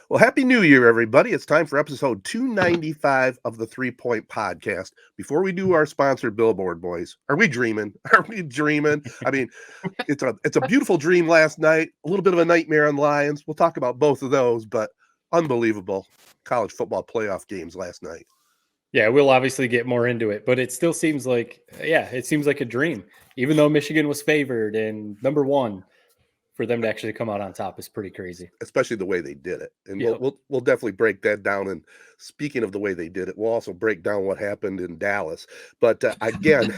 Well, Happy New Year, everybody. It's time for episode 295 of the 3 Point Podcast. Before we do our sponsor billboard, boys, are we dreaming? Are we dreaming? I mean, it's a beautiful dream last night, a little bit of a nightmare on Lions. We'll talk about both of those, but unbelievable college football playoff games last night. Yeah, we'll obviously get more into it, but it still seems like, it seems like a dream. Even though Michigan was favored and number one, for them to actually come out on top is pretty crazy. Especially the way they did it, and Yep. we'll definitely break that down. And speaking of the way they did it, we'll also break down what happened in Dallas. But again,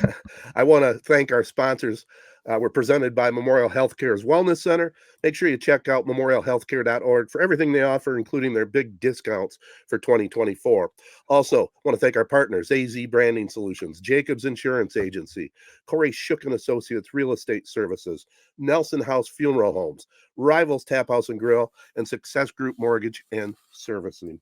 I want to thank our sponsors. We're presented by Memorial Healthcare's Wellness Center. Make sure you check out memorialhealthcare.org for everything they offer, including their big discounts for 2024. Also, want to thank our partners, AZee Branding Solutions, Jacobs Insurance Agency, Kori and Associates Real Estate Services, Nelson House Funeral Homes, Rivals Taphouse and Grille, and Success Group Mortgage and Servicing.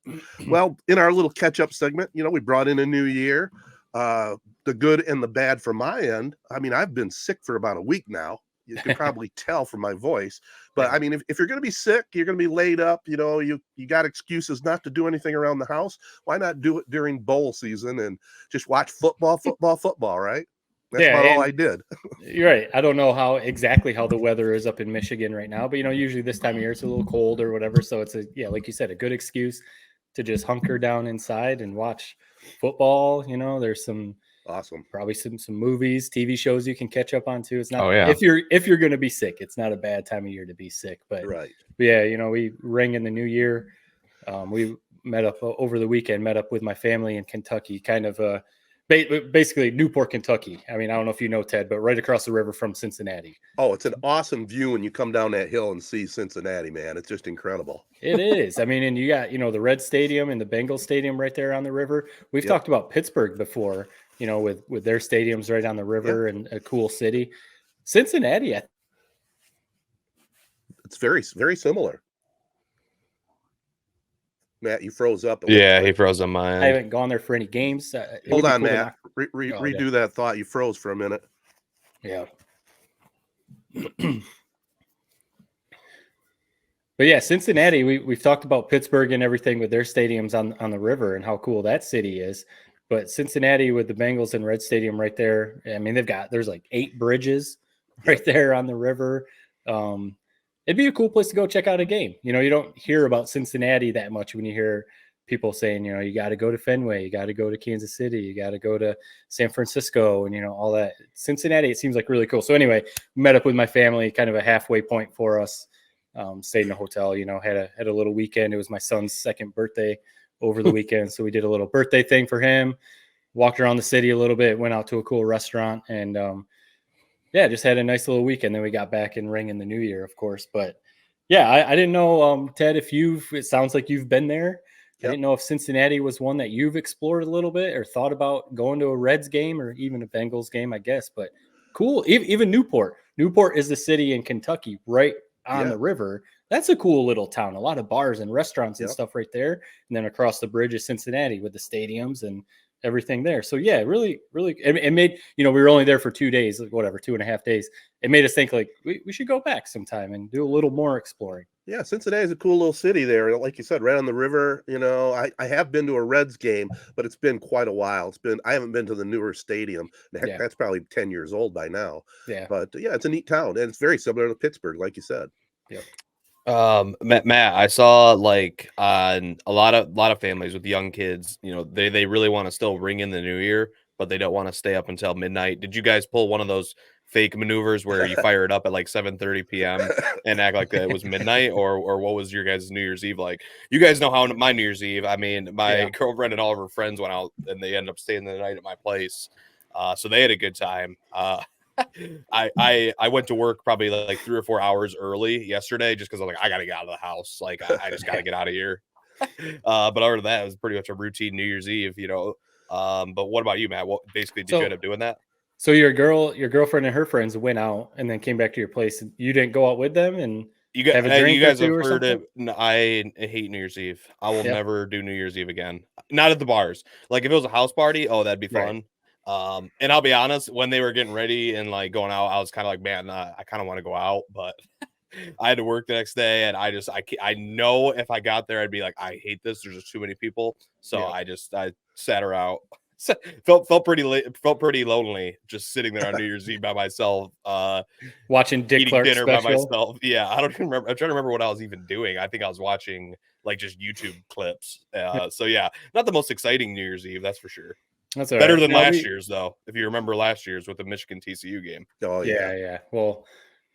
Well, in our little catch-up segment, we brought in a new year. The good and the bad from my end. I mean, I've been sick for about a week now. You can probably tell from my voice. But I mean, if you're going to be sick, you're going to be laid up, you got excuses not to do anything around the house. Why not do it during bowl season and just watch football, right? That's about all I did. You're right. I don't know exactly how the weather is up in Michigan right now, but usually this time of year it's a little cold or whatever. So it's like you said, a good excuse to just hunker down inside and watch football. There's probably some movies, TV shows you can catch up on too. It's not if you're going to be sick, it's not a bad time of year to be sick. But right. We rang in the new year. We met up over the weekend. Met up with my family in Kentucky, kind of basically Newport, Kentucky. I mean, I don't know if you know, Ted, but right across the river from Cincinnati. Oh, it's an awesome view when you come down that hill and see Cincinnati, man. It's just incredible. It is. I mean, and you got, the Red Stadium and the Bengals Stadium right there on the river. We've talked about Pittsburgh before, with their stadiums right on the river and a cool city. Cincinnati, it's very, very similar. Matt, you froze up. Yeah, he froze on my end. I haven't gone there for any games. Hold on, Matt. Redo that thought. You froze for a minute. Yeah. But yeah, Cincinnati, we've talked about Pittsburgh and everything with their stadiums on the river and how cool that city is. But Cincinnati with the Bengals and Red Stadium right there, I mean, there's like 8 bridges right there on the river. It'd be a cool place to go check out a game. You don't hear about Cincinnati that much when you hear people saying, you got to go to Fenway, you got to go to Kansas City, you got to go to San Francisco, and all that. Cincinnati, it seems like really cool. So anyway, met up with my family, kind of a halfway point for us. Stayed in a hotel, had a little weekend. It was my son's 2nd birthday over the weekend, so we did a little birthday thing for him. Walked around the city a little bit, went out to a cool restaurant, and just had a nice little weekend. Then we got back and rang in the new year, of course. But yeah, I didn't know, Ted, it sounds like you've been there. Yep. I didn't know if Cincinnati was one that you've explored a little bit or thought about going to a Reds game or even a Bengals game, I guess. But cool. Even Newport. Newport is the city in Kentucky right on the river. That's a cool little town. A lot of bars and restaurants and stuff right there. And then across the bridge is Cincinnati with the stadiums and everything there. So yeah, really, really, it made, we were only there for 2 days, whatever, 2.5 days. It made us think like we should go back sometime and do a little more exploring. Yeah, Cincinnati is a cool little city there. Like you said, right on the river. I have been to a Reds game, but it's been quite a while. I haven't been to the newer stadium. That's probably 10 years old by now. Yeah. But yeah, it's a neat town. And it's very similar to Pittsburgh, like you said. Yep. Matt, I saw like on a lot of families with young kids, they really want to still ring in the new year, but they don't want to stay up until midnight. Did you guys pull one of those fake maneuvers where you fire it up at like 7:30 p.m. and act like it was midnight, or what was your guys' New Year's Eve like? You guys know how my New Year's Eve. I mean, my girlfriend and all of her friends went out and they ended up staying the night at my place, so they had a good time. I went to work probably like 3 or 4 hours early yesterday just because I'm like, I gotta get out of the house. Like I just gotta get out of here. But other than that, it was pretty much a routine New Year's Eve, But what about you, Matt? What basically did you end up doing that? So your girlfriend and her friends went out and then came back to your place. You didn't go out with them and you guys have heard it. I hate New Year's Eve. I will never do New Year's Eve again. Not at the bars. Like if it was a house party, that'd be fun. Right. And I'll be honest, when they were getting ready and like going out, I was kind of like, man, I kind of want to go out, but I had to work the next day, and I know if I got there, I'd be like, I hate this. There's just too many people. So Yeah. I sat her out. Felt pretty lonely just sitting there on New Year's Eve by myself, Watching Dick eating Clark dinner by special. myself. Yeah, I don't even remember. I'm trying to remember what I was even doing. I think I was watching like just YouTube clips. So yeah, not the most exciting New Year's Eve, that's for sure. That's all Better right. than Now last year's though. If you remember last year's with the Michigan TCU game. Oh yeah. Yeah. Well,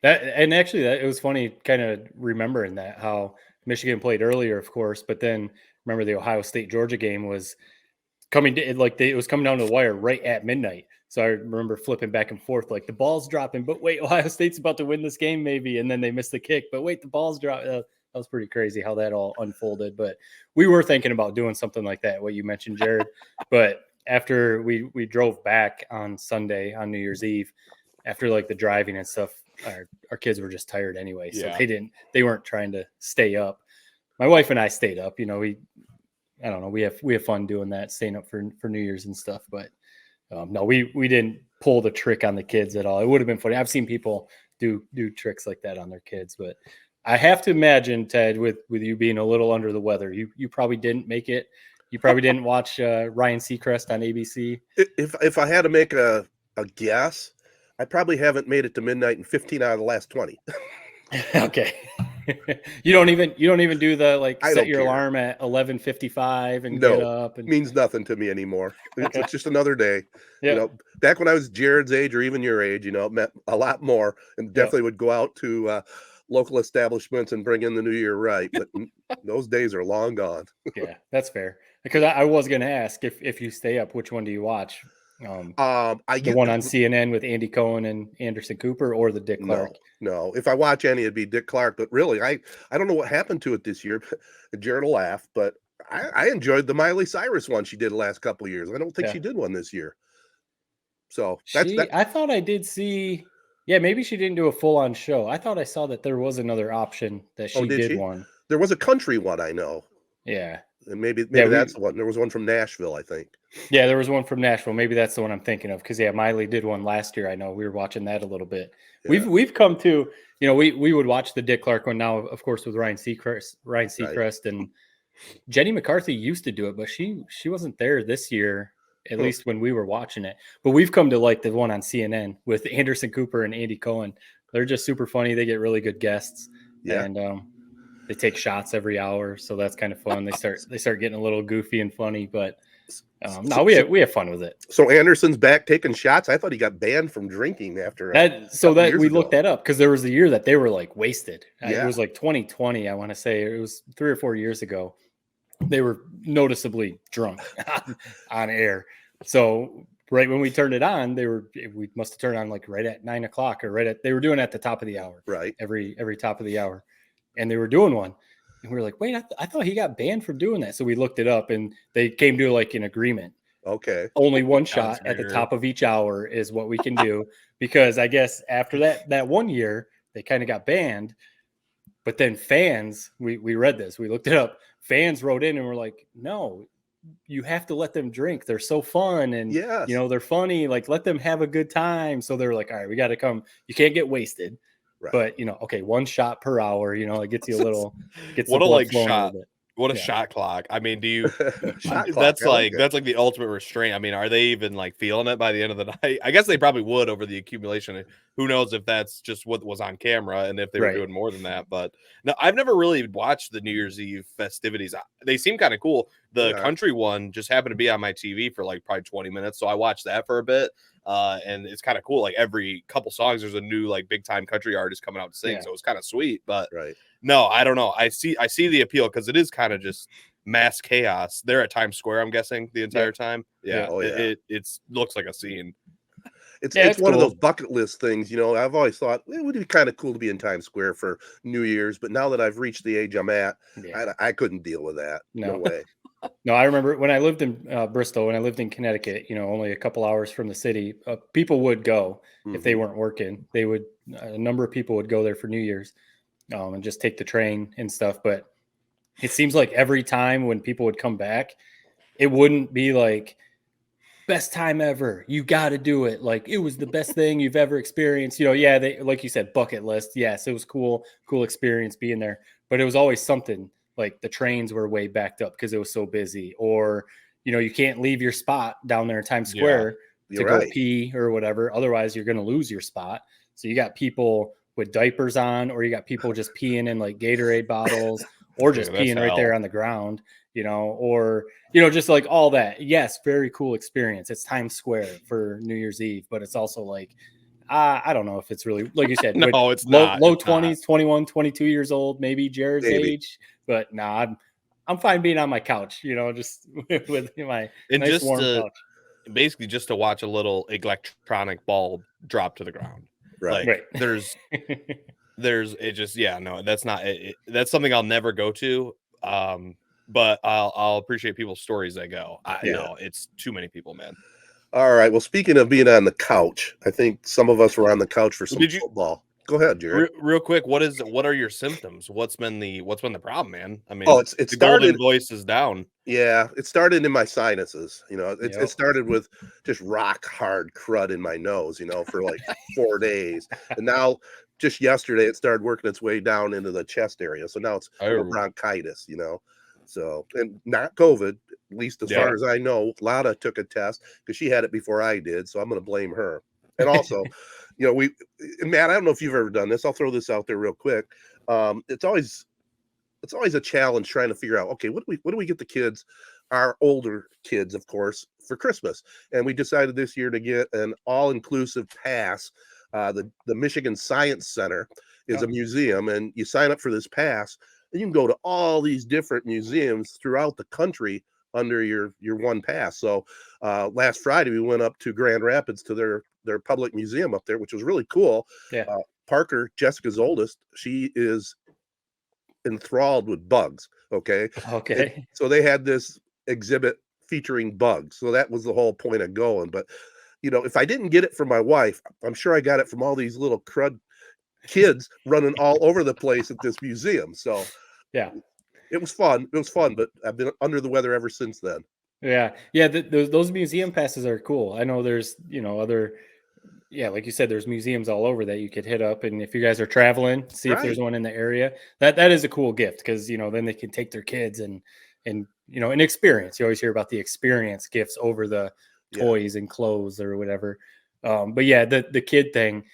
it was funny kind of remembering that how Michigan played earlier, of course, but then remember the Ohio State Georgia game was it was coming down to the wire right at midnight. So I remember flipping back and forth, like the ball's dropping, but wait, Ohio State's about to win this game maybe, and then they missed the kick, but wait, the ball's dropping. That was pretty crazy how that all unfolded. But we were thinking about doing something like that, what you mentioned, Jared. But after we drove back on Sunday on New Year's Eve, after like the driving and stuff, our kids were just tired anyway, so Yeah. they weren't trying to stay up. My wife and I stayed up. You know, I don't know. We have fun doing that, staying up for New Year's and stuff. But no, we didn't pull the trick on the kids at all. It would have been funny. I've seen people do tricks like that on their kids, but I have to imagine, Ted, with you being a little under the weather, you probably didn't make it. You probably didn't watch Ryan Seacrest on ABC. If I had to make a guess, I probably haven't made it to midnight in 15 out of the last 20. Okay. You don't even do the I set don't your care. alarm at 11:55 and No, get up and means nothing to me anymore. Okay. It's just another day. Yeah. You know, back when I was Jared's age or even your age, you know, it meant a lot more, and definitely would go out to local establishments and bring in the new year right. But those days are long gone. Yeah, that's fair. Because I was going to ask if you stay up, which one do you watch? I The one on CNN with Andy Cohen and Anderson Cooper, or the Dick Clark? No. If I watch any, it'd be Dick Clark. But really, I don't know what happened to it this year. Jared will laugh, but I enjoyed the Miley Cyrus one she did the last couple of years. I don't think she did one this year. So I thought I did see. Yeah, maybe she didn't do a full on show. I thought I saw that there was another option that she did one. There was a country one, I know. Yeah. And maybe that's the one. There was one from Nashville, I think. Yeah, there was one from Nashville. Maybe that's the one I'm thinking of. Because Miley did one last year. I know we were watching that a little bit. Yeah. We've come to, we would watch the Dick Clark one now, of course, with Ryan Seacrest right. And Jenny McCarthy used to do it, but she wasn't there this year, at least when we were watching it. But we've come to like the one on CNN with Anderson Cooper and Andy Cohen. They're just super funny. They get really good guests. Yeah. And they take shots every hour, so that's kind of fun. They start getting a little goofy and funny, but we have fun with it. So Anderson's back taking shots. I thought he got banned from drinking after that. We looked that up because there was a year that they were like wasted. Yeah. It was like 2020, I want to say. It was 3 or 4 years ago. They were noticeably drunk on air. So right when we turned it on, we must have turned on like right at 9 o'clock or they were doing it at the top of the hour. Right. Every top of the hour. And they were doing one. And we were like, wait, I thought he got banned from doing that. So we looked it up and they came to like an agreement. Okay. Only one shot at the top of each hour is what we can do. Because I guess after that 1 year, they kind of got banned. But then fans, we read this, we looked it up. Fans wrote in and were like, no, you have to let them drink. They're so fun. And, they're funny. Like, let them have a good time. So they're like, all right, we got to come. You can't get wasted. Right. But, one shot per hour, it gets you a little, what a like shot. What a shot clock. I mean, do you that's like the ultimate restraint. I mean, are they even like feeling it by the end of the night? I guess they probably would over the accumulation. Who knows if that's just what was on camera and if they were doing more than that. But no, I've never really watched the New Year's Eve festivities. They seem kind of cool. The country one just happened to be on my TV for like probably 20 minutes. So I watched that for a bit. And it's kind of cool. Like every couple songs, there's a new like big time country artist coming out to sing. So it's kind of sweet. But no, I don't know. I see the appeal because it is kind of just mass chaos. They're at Times Square, I'm guessing, the entire time. Yeah. It looks like a scene. It's one of those bucket list things, I've always thought it would be kind of cool to be in Times Square for New Year's, but now that I've reached the age I'm at, I couldn't deal with that. No way. No, I remember when I lived in Bristol, when I lived in Connecticut, only a couple hours from the city, people would go if they weren't working. A number of people would go there for New Year's and just take the train and stuff. But it seems like every time when people would come back, it wouldn't be like best time ever. You got to do it. Like, it was the best thing you've ever experienced. Yeah, they, like you said, bucket list. Yes, it was cool experience being there. But it was always something like the trains were way backed up because it was so busy, or you can't leave your spot down there in Times Square to go pee or whatever. Otherwise, you're going to lose your spot. So you got people with diapers on, or you got people just peeing in like Gatorade bottles, or just peeing right there on the ground, or just like all that. Yes, very cool experience. It's Times Square for New Year's Eve, but it's also like, I don't know if it's really, like you said, no, it's low not. 20s, 21, 22 years old, maybe Jared's age, but I'm fine being on my couch, just with my nice warm couch. Basically just to watch a little electronic bulb drop to the ground. Right. Like, there's it just, no, that's not it. That's something I'll never go to. But I'll appreciate people's stories that go. No, it's too many people, man. All right. Well, speaking of being on the couch, I think some of us were on the couch for some football. Go ahead, Jared. Real quick, what are your symptoms? What's been the problem, man? I mean, it the started, golden voice is down. Yeah, it started in my sinuses. It started with just rock hard crud in my nose, for like 4 days. And now just yesterday it started working its way down into the chest area. So now it's bronchitis, So, and not COVID, at least as far as I know. Lada took a test because she had it before I did, so I'm going to blame her. And also, Matt, I don't know if you've ever done this. I'll throw this out there real quick. It's always a challenge trying to figure out, okay, what do we get the kids, our older kids, of course, for Christmas? And we decided this year to get an all-inclusive pass. The Michigan Science Center is a museum, and you sign up for this pass, and you can go to all these different museums throughout the country under your one pass. So last Friday we went up to Grand Rapids to their public museum up there, which was really cool. Parker, Jessica's oldest, she is enthralled with bugs. Okay. So they had this exhibit featuring bugs. So that was the whole point of going. But if I didn't get it from my wife, I'm sure I got it from all these little crud kids running all over the place at this museum. So it was fun. But I've been under the weather ever since then. Those museum passes are cool. I know there's other, like you said, there's museums all over that you could hit up, and if you guys are traveling, see if there's one in the area. That is a cool gift, because then they can take their kids and an experience. You always hear about the experience gifts over the toys and clothes or whatever. But the kid thing,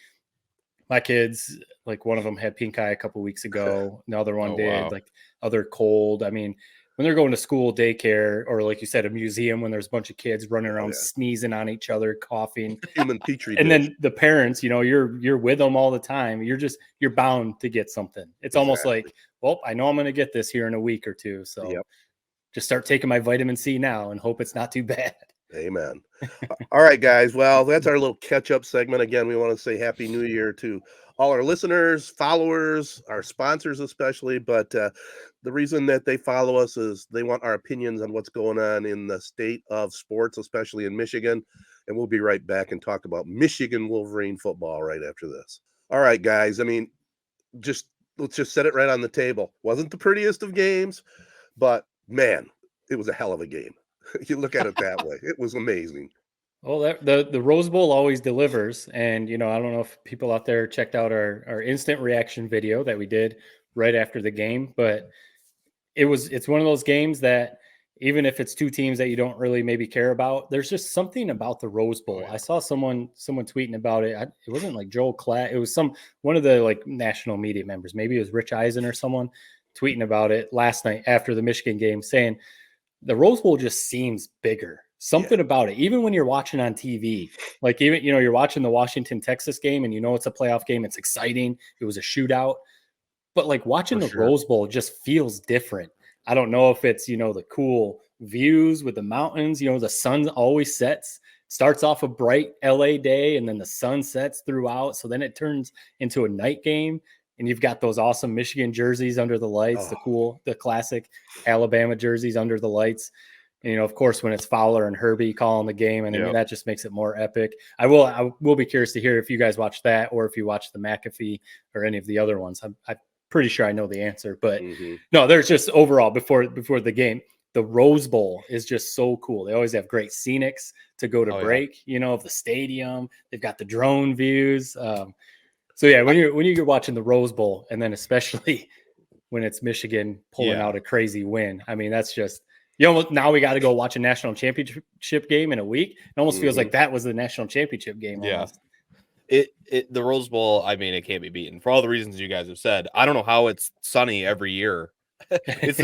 my kids, like one of them had pink eye a couple weeks ago. The other one did. Like, other cold. I mean, when they're going to school, daycare, or like you said, a museum, when there's a bunch of kids running around sneezing on each other, coughing, human petri dish. And then the parents, you're with them all the time. You're bound to get something. It's almost like, well, I know I'm going to get this here in a week or two. So just start taking my vitamin C now and hope it's not too bad. Amen. All right, guys. Well, that's our little catch-up segment. Again, we want to say Happy New Year to all our listeners, followers, our sponsors especially. But the reason that they follow us is they want our opinions on what's going on in the state of sports, especially in Michigan. And we'll be right back and talk about Michigan Wolverine football right after this. All right, guys. I mean, let's just set it right on the table. Wasn't the prettiest of games, but man, it was a hell of a game. You look at it that way. It was amazing. Well, the Rose Bowl always delivers. And, I don't know if people out there checked out our instant reaction video that we did right after the game, but it's one of those games that even if it's two teams that you don't really maybe care about, there's just something about the Rose Bowl. I saw someone tweeting about it. It wasn't like Joel Klatt. It was one of the like national media members. Maybe it was Rich Eisen or someone tweeting about it last night after the Michigan game, saying the Rose Bowl just seems bigger. Something about it, even when you're watching on TV, like even, you're watching the Washington, Texas game and it's a playoff game. It's exciting. It was a shootout, but like watching the Rose Bowl just feels different. I don't know if it's, the cool views with the mountains, the sun always starts off a bright LA day and then the sun sets throughout. So then it turns into a night game. And you've got those awesome Michigan jerseys under the lights, the classic Alabama jerseys under the lights. And, of course, when it's Fowler and Herbie calling the game, and that just makes it more epic. I will be curious to hear if you guys watch that or if you watch the McAfee or any of the other ones. I'm pretty sure I know the answer, but no, there's just overall before the game, the Rose Bowl is just so cool. They always have great scenics to go to break, of the stadium. They've got the drone views. So yeah, when you're watching the Rose Bowl, and then especially when it's Michigan pulling out a crazy win, I mean, that's just now we got to go watch a national championship game in a week. It almost feels like that was the national championship game. Almost. The Rose Bowl, I mean, it can't be beaten for all the reasons you guys have said. I don't know how it's sunny every year. It's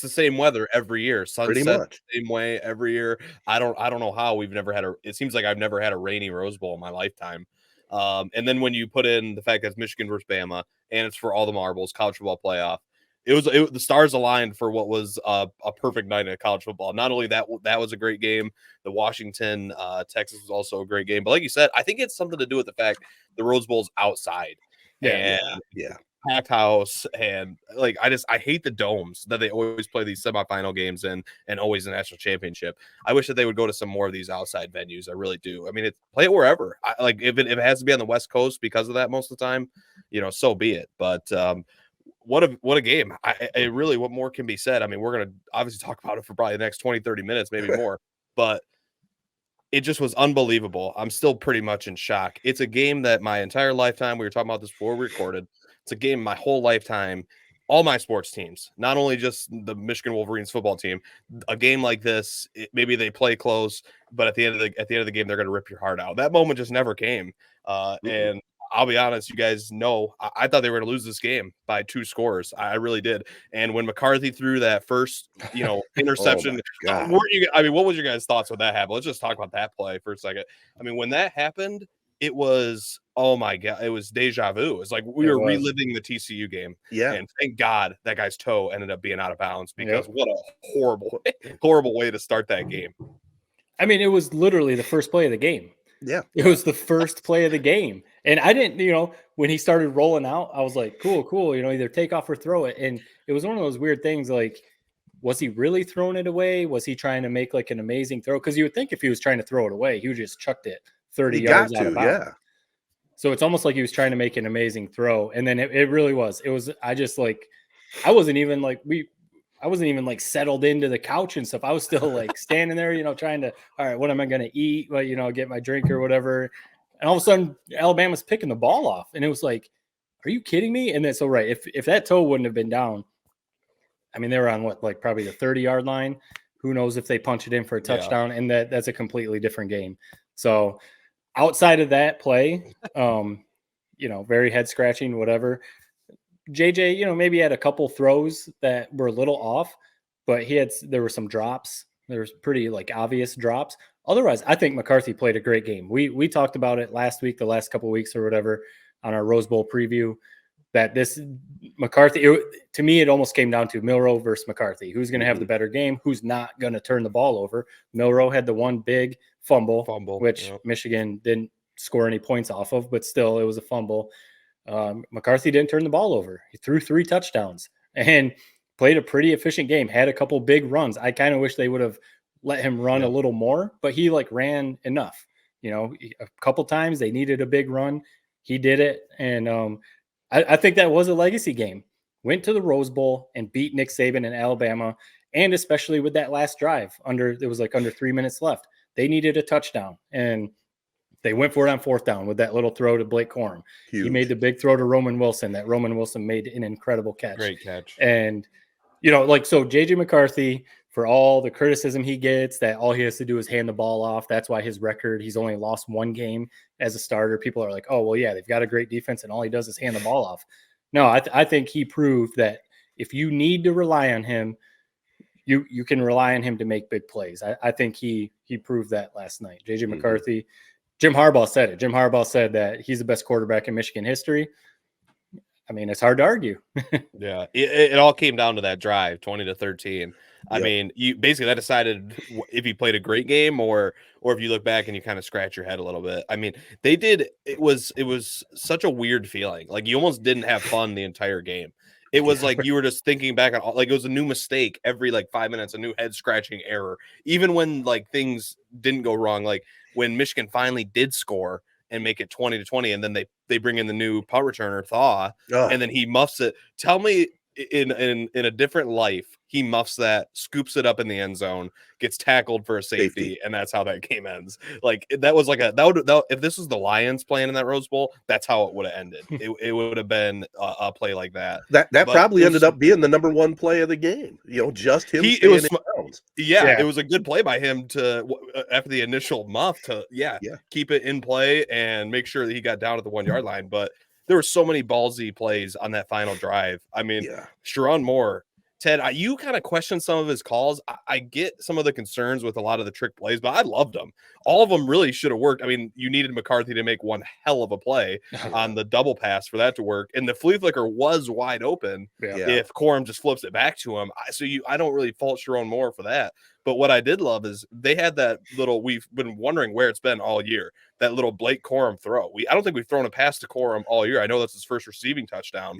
the same weather every year. Sunset the same way every year. I don't know how we've never had it seems like I've never had a rainy Rose Bowl in my lifetime. And then when you put in the fact that it's Michigan versus Bama and it's for all the marbles, college football playoff, the stars aligned for what was a perfect night in college football. Not only that was a great game. The Washington Texas was also a great game. But like you said, I think it's something to do with the fact the Rose Bowl's outside. Yeah. Packed house, and like I hate the domes that they always play these semifinal games in, and always a national championship. I wish that they would go to some more of these outside venues. I really do. I mean, play it wherever. If it has to be on the West Coast because of that most of the time, so be it. But what a game. I really, what more can be said? I mean, we're gonna obviously talk about it for probably the next 20-30 minutes, maybe more, but it just was unbelievable. I'm still pretty much in shock. It's a game that my entire lifetime, we were talking about this before we recorded. It's a game my whole lifetime, all my sports teams, not only just the Michigan Wolverines football team. A game like this, maybe they play close, but at the end of the game, they're going to rip your heart out. That moment just never came. And I'll be honest, you guys know, I thought they were going to lose this game by 2 scores. I really did. And when McCarthy threw that first, interception, what was your guys' thoughts when that happened? Let's just talk about that play for a second. I mean, when that happened, it was, oh my God, it was deja vu. It's like we were reliving the TCU game. Yeah. And thank God that guy's toe ended up being out of bounds, because what a horrible way to start that game. I mean, it was literally the first play of the game. Yeah. It was the first play of the game. And I didn't, when he started rolling out, I was like, cool, either take off or throw it. And it was one of those weird things, like, was he really throwing it away? Was he trying to make like an amazing throw? Because you would think if he was trying to throw it away, he would just chucked it 30 yards out of bounds. Yeah. So it's almost like he was trying to make an amazing throw. And then it really was. It was, I wasn't even like settled into the couch and stuff. I was still like standing there, trying to, all right, what am I going to eat? Well, get my drink or whatever. And all of a sudden Alabama's picking the ball off. And it was like, are you kidding me? And then, so right. If that toe wouldn't have been down, I mean, they were on probably the 30-yard line. Who knows if they punch it in for a touchdown? Yeah. And that's a completely different game. So outside of that play, very head scratching, whatever. JJ, maybe had a couple throws that were a little off, but there were some drops. There was pretty obvious drops. Otherwise, I think McCarthy played a great game. We talked about it last week, the last couple of weeks or whatever, on our Rose Bowl preview, that this McCarthy, to me, it almost came down to Milroe versus McCarthy. Who's going to have the better game? Who's not going to turn the ball over? Milroe had the one big fumble which Michigan didn't score any points off of, but still it was a fumble. McCarthy didn't turn the ball over. He threw 3 touchdowns and played a pretty efficient game, had a couple big runs. I kind of wish they would have let him run a little more, but he ran enough. A couple times they needed a big run. He did it. And I think that was a legacy game. Went to the Rose Bowl and beat Nick Saban and Alabama, and especially with that last drive, under 3 minutes left. They needed a touchdown, and they went for it on 4th down with that little throw to Blake Corum. Huge. He made the big throw to Roman Wilson. That Roman Wilson made an incredible catch. Great catch. And, so JJ McCarthy, for all the criticism he gets, that all he has to do is hand the ball off. That's why his record, he's only lost 1 game as a starter. People are like, oh, well, yeah, they've got a great defense, and all he does is hand the ball off. No, I think he proved that if you need to rely on him, you can rely on him to make big plays. I think he proved that last night. JJ McCarthy, Jim Harbaugh said it. Jim Harbaugh said that he's the best quarterback in Michigan history. I mean, it's hard to argue. Yeah, it all came down to that drive, 20-13. I mean, you basically that decided if he played a great game or if you look back and you kind of scratch your head a little bit. I mean, they did. It was such a weird feeling. Like you almost didn't have fun the entire game. It was like you were just thinking back on it was a new mistake every 5 minutes, a new head scratching error. Even when things didn't go wrong, like when Michigan finally did score and make it 20-20, and then they bring in the new punt returner Thaw, and then he muffs it. Tell me in a different life He muffs that, scoops it up in the end zone, gets tackled for a safety, and that's how that game ends. Like that was like if this was the Lions playing in that Rose Bowl, that's how it would have ended. It would have been a play like that. That But probably ended up being the number one play of the game. Just him staying in bounds. Yeah, it was a good play by him to after the initial muff to keep it in play and make sure that he got down at the 1 yard line. But there were so many ballsy plays on that final drive. I mean, Sharon Moore, Ted, you kind of question some of his calls. I get some of the concerns with a lot of the trick plays, but I loved them. All of them really should have worked. I mean, you needed McCarthy to make one hell of a play on the double pass for that to work. And the flea flicker was wide open if Corum just flips it back to him. I don't really fault Sharon Moore for that. But what I did love is they had that little, we've been wondering where it's been all year, that little Blake Corum throw. I don't think we've thrown a pass to Corum all year. I know that's his first receiving touchdown.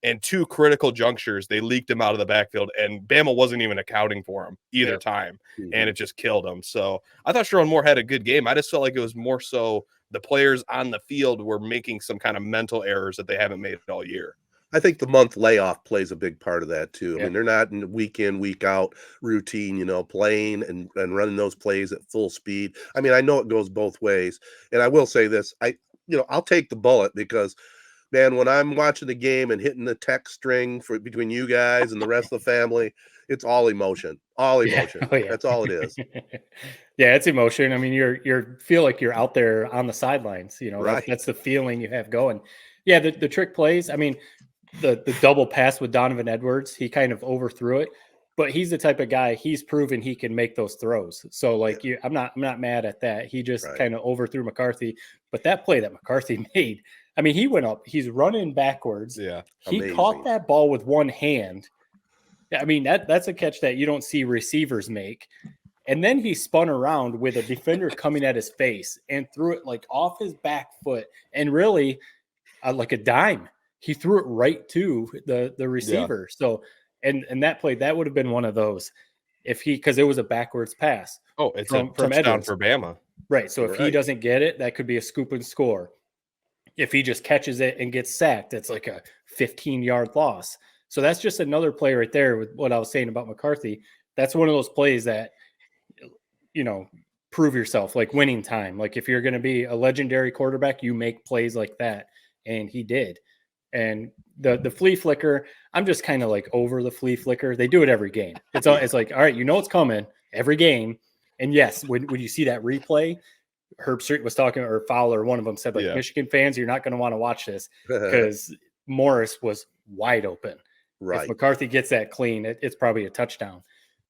And two critical junctures, they leaked him out of the backfield, and Bama wasn't even accounting for him either time, and it just killed him. So I thought Sharon Moore had a good game. I just felt like it was more so the players on the field were making some kind of mental errors that they haven't made all year. I think the month layoff plays a big part of that too. I mean, they're not in week in, week out routine, playing and running those plays at full speed. I mean, I know it goes both ways. And I will say this, I'll take the bullet because, man, when I'm watching the game and hitting the text string between you guys and the rest of the family, it's all emotion. That's all it is. It's emotion. I mean, you're feel like you're out there on the sidelines, right. That's the feeling you have going. Yeah. The trick plays. I mean, the double pass with Donovan Edwards, he kind of overthrew it, but he's the type of guy, he's proven he can make those throws. So I'm not mad at that. He just kind of overthrew McCarthy, but that play that McCarthy made, I mean, he went up, he's running backwards. Yeah. He Amazing. caught that ball with one hand. I mean, that's a catch that you don't see receivers make. And then he spun around with a defender coming at his face and threw it like off his back foot and really like a dime. He threw it right to the receiver. So, and that play, that would have been one of those because it was a backwards pass. Oh, it's a touchdown for Bama. Right. So if he doesn't get it, that could be a scoop and score. If he just catches it and gets sacked, it's like a 15-yard loss. So that's just another play right there with what I was saying about McCarthy. That's one of those plays that, prove yourself, like winning time. Like if you're going to be a legendary quarterback, you make plays like that. And he did. And the flea flicker, I'm just kind of like over the flea flicker. They do it every game. It's like, all right, it's coming every game. And yes, when you see that replay, Herb Street was talking, or Fowler, one of them said, Michigan fans, you're not going to want to watch this because Morris was wide open. Right. If McCarthy gets that clean, it's probably a touchdown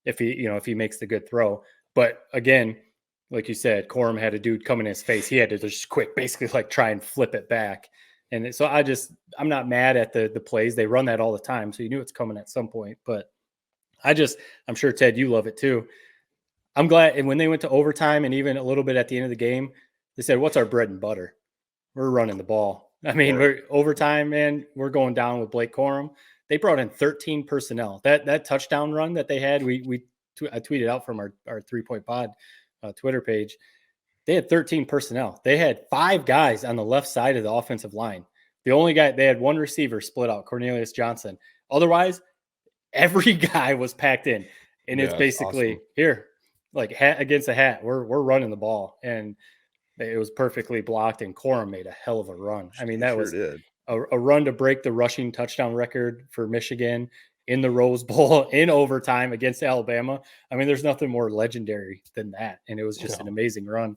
if he makes the good throw. But again, like you said, Corum had a dude come in his face. He had to just basically like try and flip it back. And so I'm not mad at the plays. They run that all the time. So you knew it's coming at some point, but I'm sure Ted, you love it too. I'm glad. And when they went to overtime and even a little bit at the end of the game, they said, what's our bread and butter? We're running the ball. I mean, we're overtime, man, we're going down with Blake Corum. They brought in 13 personnel. That touchdown run that they had, I tweeted out from our 3-Point Pod Twitter page. They had 13 personnel. They had 5 guys on the left side of the offensive line. The only guy, they had one receiver split out, Cornelius Johnson. Otherwise, every guy was packed in. And it's basically awesome. Here, like hat against a hat. We're running the ball. And it was perfectly blocked, and Corum made a hell of a run. I mean, that was a run to break the rushing touchdown record for Michigan in the Rose Bowl in overtime against Alabama. I mean, there's nothing more legendary than that. And it was just an amazing run.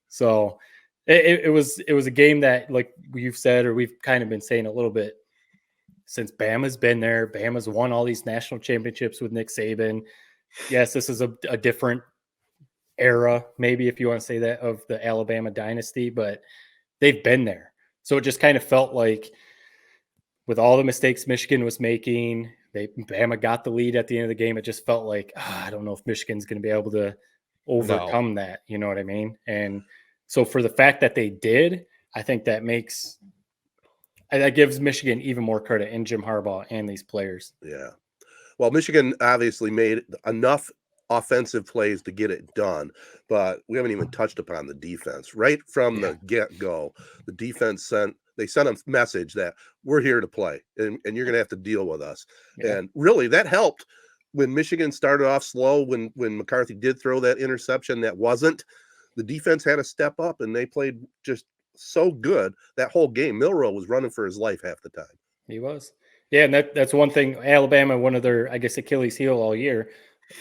So it was a game that, like you've said, or we've kind of been saying a little bit since Bama's been there. Bama's won all these national championships with Nick Saban. Yes, this is a different era, maybe if you want to say that, of the Alabama dynasty, but they've been there. So it just kind of felt like with all the mistakes Michigan was making, Bama got the lead at the end of the game. It just felt like, I don't know if Michigan's going to be able to overcome that. You know what I mean? And so for the fact that they did, I think that gives Michigan even more credit in Jim Harbaugh and these players. Yeah. Well, Michigan obviously made enough offensive plays to get it done, but we haven't even touched upon the defense. Right from the get-go, the defense sent a message that we're here to play and you're going to have to deal with us. Yeah. And really that helped when Michigan started off slow, when McCarthy did throw that interception, the defense had to step up, and they played just so good that whole game. Milroe was running for his life half the time. He was. Yeah, and that's one thing. Alabama, one of their, I guess, Achilles heel all year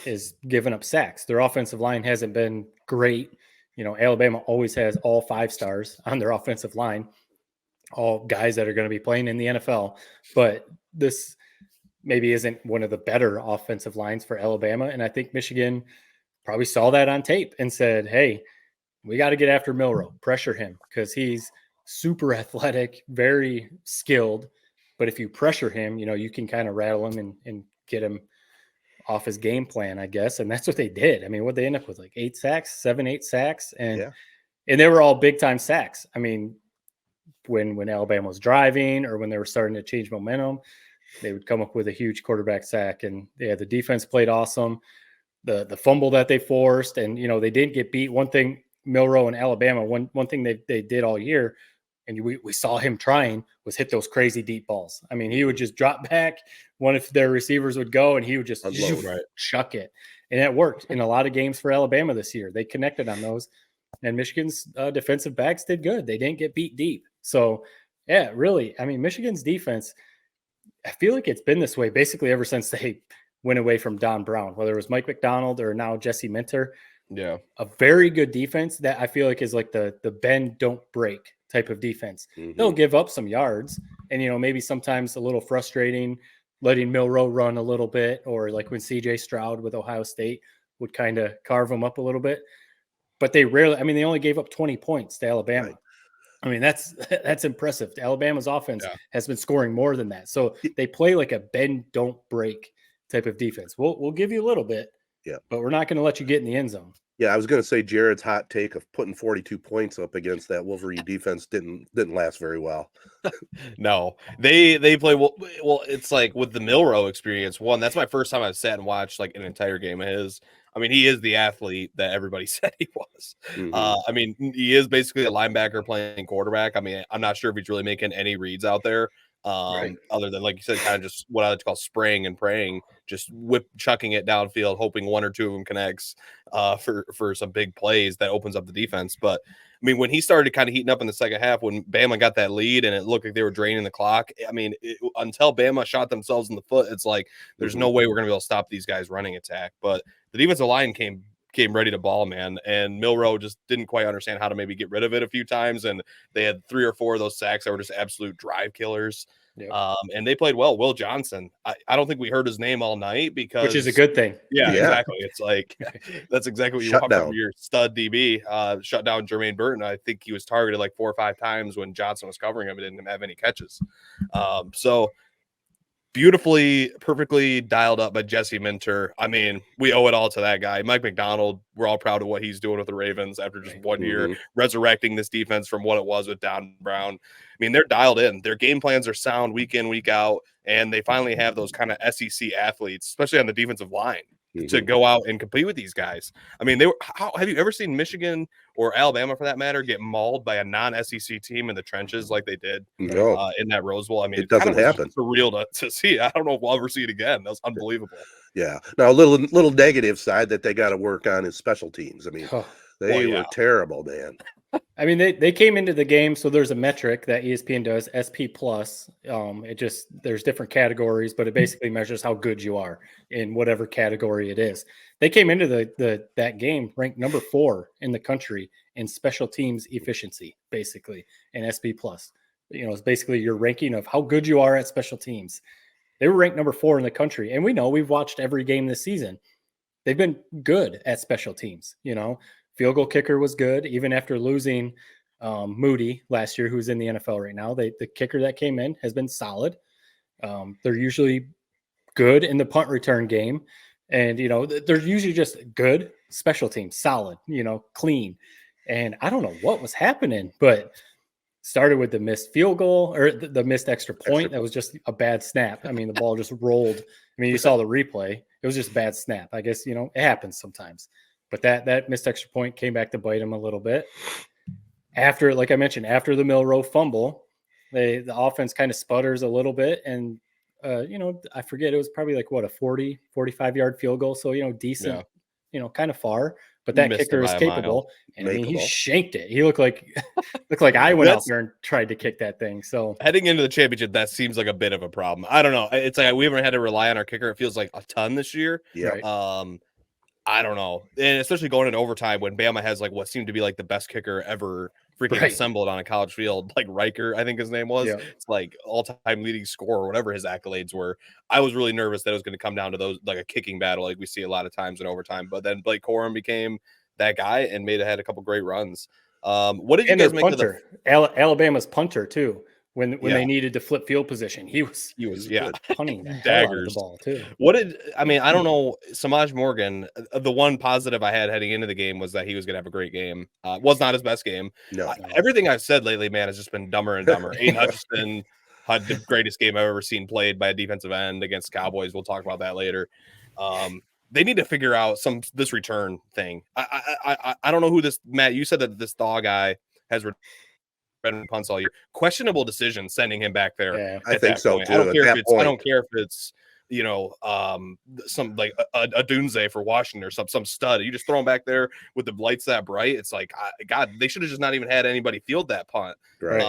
is giving up sacks. Their offensive line hasn't been great. Alabama always has all 5 stars on their offensive line, all guys that are going to be playing in the NFL. But this maybe isn't one of the better offensive lines for Alabama. And I think Michigan probably saw that on tape and said, hey, we got to get after Milroe, pressure him, because he's super athletic, very skilled. But if you pressure him, you can kind of rattle him and get him off his game plan, I guess. And that's what they did. I mean, what they end up with, like 8 sacks. And they were all big time sacks. I mean, when Alabama was driving or when they were starting to change momentum, they would come up with a huge quarterback sack. And the defense played awesome. The fumble that they forced, and they didn't get beat. One thing, Milroe and Alabama, one thing they did all year, and we saw him trying, was hit those crazy deep balls. I mean, he would just drop back. One of their receivers would go, and he would just chuck it. And it worked in a lot of games for Alabama this year. They connected on those. And Michigan's defensive backs did good. They didn't get beat deep. So, yeah, really, I mean, Michigan's defense, I feel like it's been this way basically ever since they went away from Don Brown, whether it was Mike McDonald or now Jesse Minter. Yeah. A very good defense that I feel like is like the bend, don't break type of defense. Mm-hmm. They'll give up some yards and, maybe sometimes a little frustrating, letting Milroe run a little bit, or like when CJ Stroud with Ohio State would kind of carve them up a little bit. But they they only gave up 20 points to Alabama. Right. I mean, that's impressive. Alabama's offense has been scoring more than that. So they play like a bend, don't break type of defense. We'll give you a little bit, but we're not going to let you get in the end zone. Yeah, I was going to say Jared's hot take of putting 42 points up against that Wolverine defense didn't last very well. No, they play well. It's like with the Milroe experience. One, that's my first time I've sat and watched like an entire game of his. I mean, he is the athlete that everybody said he was. Mm-hmm. I mean, he is basically a linebacker playing quarterback. I mean, I'm not sure if he's really making any reads out there. Other than, like you said, kind of just what I like to call spraying and praying, just chucking it downfield, hoping one or two of them connects for some big plays that opens up the defense. But I mean, when he started kind of heating up in the second half, when Bama got that lead and it looked like they were draining the clock, I mean, until Bama shot themselves in the foot, it's like there's no way we're going to be able to stop these guys running attack. But the defensive line came ready to ball, man. And Milroe just didn't quite understand how to maybe get rid of it a few times. And they had 3 or 4 of those sacks that were just absolute drive killers. Yep. And they played well. Will Johnson, I don't think we heard his name all night, which is a good thing. Yeah, exactly. It's like that's exactly what you want from your stud DB. Shut down Jermaine Burton. I think he was targeted like 4 or 5 times when Johnson was covering him and didn't have any catches. So perfectly dialed up by Jesse Minter. I mean, we owe it all to that guy. Mike McDonald, we're all proud of what he's doing with the Ravens after just 1 year, resurrecting this defense from what it was with Don Brown. I mean, they're dialed in. Their game plans are sound week in, week out, and they finally have those kind of SEC athletes, especially on the defensive line, to go out and compete with these guys. I mean, have you ever seen Michigan or Alabama, for that matter, get mauled by a non-SEC team in the trenches like they did in that Rose Bowl? I mean, it doesn't happen. It's surreal to see. I don't know if we'll ever see it again. That's unbelievable. Yeah. Now, a little negative side that they got to work on is special teams. I mean, they were terrible, man. I mean, they came into the game, so there's a metric that ESPN does, SP Plus. There's different categories, but it basically measures how good you are in whatever category it is. They came into that game ranked number 4 in the country in special teams efficiency, basically, in SP Plus. It's basically your ranking of how good you are at special teams. They were ranked number 4 in the country, and we've watched every game this season. They've been good at special teams, Field goal kicker was good, even after losing Moody last year, who's in the NFL right now. The kicker that came in has been solid. They're usually good in the punt return game. And, they're usually just good special teams, solid, clean. And I don't know what was happening, but started with the missed field goal or the missed extra point. That was just a bad snap. I mean, the ball just rolled. I mean, you saw the replay. It was just a bad snap. I guess, it happens sometimes. But that missed extra point came back to bite him a little bit. After, like I mentioned, after the Milroe fumble, the offense kind of sputters a little bit, and I forget, it was probably like what, a 45-yard field goal. So, decent, kind of far, but that Missed it kicker is by a mile. capable. And I mean, he Makeable. shanked it. He looked like I went out there and tried to kick that thing. So Heading into the championship, that seems like a bit of a problem. I don't know. It's like we haven't had to rely on our kicker. It feels like a ton this year. Yeah. Right. I don't know. And especially going in overtime when Bama has like what seemed to be like the best kicker ever freaking assembled on a college field, like Riker, I think his name was. Yeah. It's like all-time leading scorer or whatever his accolades were. I was really nervous that it was going to come down to those, like a kicking battle like we see a lot of times in overtime. But then Blake Corum became that guy and had a couple great runs. What did you guys make punter? of Alabama's punter too. When they needed to flip field position, he was punting the hell out of the ball too. I don't know. Samaj Morgan, the one positive I had heading into the game was that he was going to have a great game. Was not his best game. No. Everything I've said lately, man, has just been dumber and dumber. Aiden Hutchinson had the greatest game I've ever seen played by a defensive end against Cowboys. We'll talk about that later. They need to figure out this return thing. I don't know who this Matt. You said that this Thaw guy has punts all year. Questionable decision sending him back there. Yeah, I think so too. I don't care if it's some like a Dunze for Washington or some stud. You just throw him back there with the lights that bright. It's like God, they should have just not even had anybody field that punt. Right.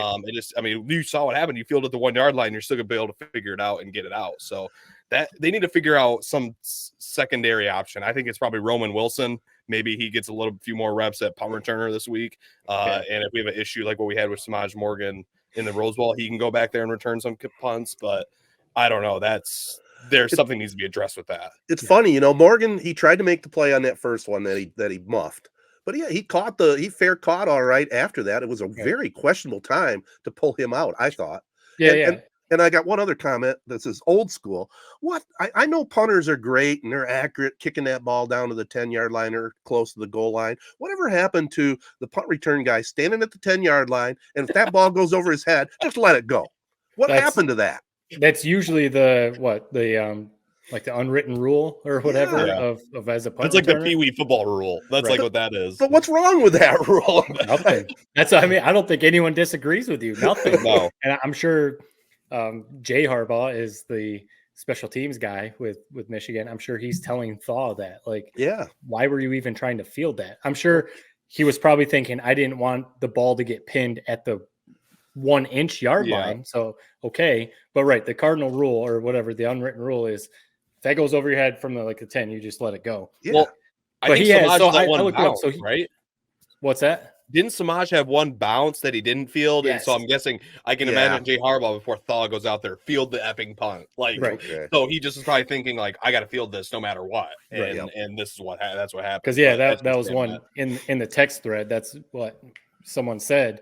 You saw what happened. You fielded the 1 yard line. You're still gonna be able to figure it out and get it out. So that they need to figure out some secondary option. I think it's probably Roman Wilson. Maybe he gets a few more reps at punt returner this week. And if we have an issue like what we had with Samaj Morgan in the Rose Bowl, he can go back there and return some punts. But I don't know. There's something needs to be addressed with that. It's funny, Morgan, he tried to make the play on that first one that he muffed. But he caught caught all right after that. It was a very questionable time to pull him out, I thought. And I got one other comment that says old school. I know punters are great and they're accurate, kicking that ball down to the 10-yard line or close to the goal line. Whatever happened to the punt return guy standing at the 10-yard line, and if that ball goes over his head, just let it go? What happened to that? That's usually the unwritten rule or whatever of as a punt. That's like the Pee Wee football rule. That's like what that is. But what's wrong with that rule? Nothing. I don't think anyone disagrees with you. Nothing. No. And I'm sure Jay Harbaugh is the special teams guy with Michigan. I'm sure he's telling Thaw that, why were you even trying to field that? I'm sure he was probably thinking, I didn't want the ball to get pinned at the 1 inch yard line. So, okay. But the cardinal rule or whatever, the unwritten rule is if that goes over your head from the 10, you just let it go. Yeah. Well, I think Samaj let one bounce, right? What's that? Didn't Samaj have one bounce that he didn't field? Yes. And so I'm guessing I can imagine Jay Harbaugh before Thaw goes out there, field the epping punt. So he just is probably thinking I got to field this no matter what. And this is that's what happened. Because that was one in the text thread. That's what someone said.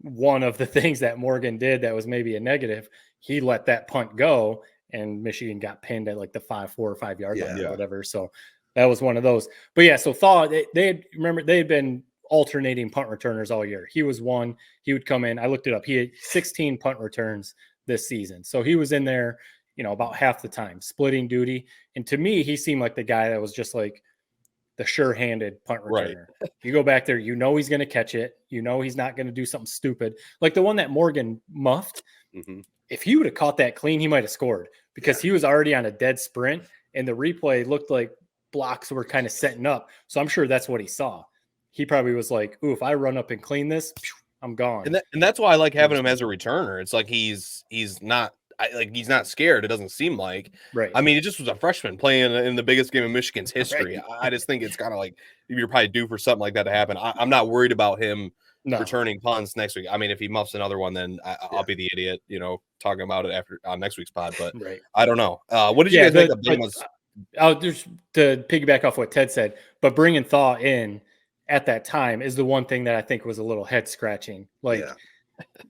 One of the things that Morgan did that was maybe a negative, he let that punt go and Michigan got pinned at the 4 or 5 yard line or whatever. So that was one of those. But so Thaw, they had been alternating punt returners all year. He was one. He would come in. I looked it up. He had 16 punt returns this season. So he was in there, about half the time, splitting duty. And to me, he seemed like the guy that was just the sure-handed punt returner. Right. You go back there, he's going to catch it. He's not going to do something stupid. Like the one that Morgan muffed. Mm-hmm. If he would have caught that clean, he might have scored because he was already on a dead sprint and the replay looked like blocks were kind of setting up. So I'm sure that's what he saw. He probably was like, ooh, if I run up and clean this, I'm gone. And that's why I like having him as a returner. It's like he's not he's not scared. It doesn't seem like. Right. I mean, he just was a freshman playing in the biggest game in Michigan's history. Right. I just think it's kind of like you're probably due for something like that to happen. I'm not worried about him returning punts next week. I mean, if he muffs another one, then I'll be the idiot, talking about it after on next week's pod. But I don't know. What did you guys think of Bama's? Just to piggyback off what Ted said, but bringing Thaw in at that time is the one thing that I think was a little head scratching.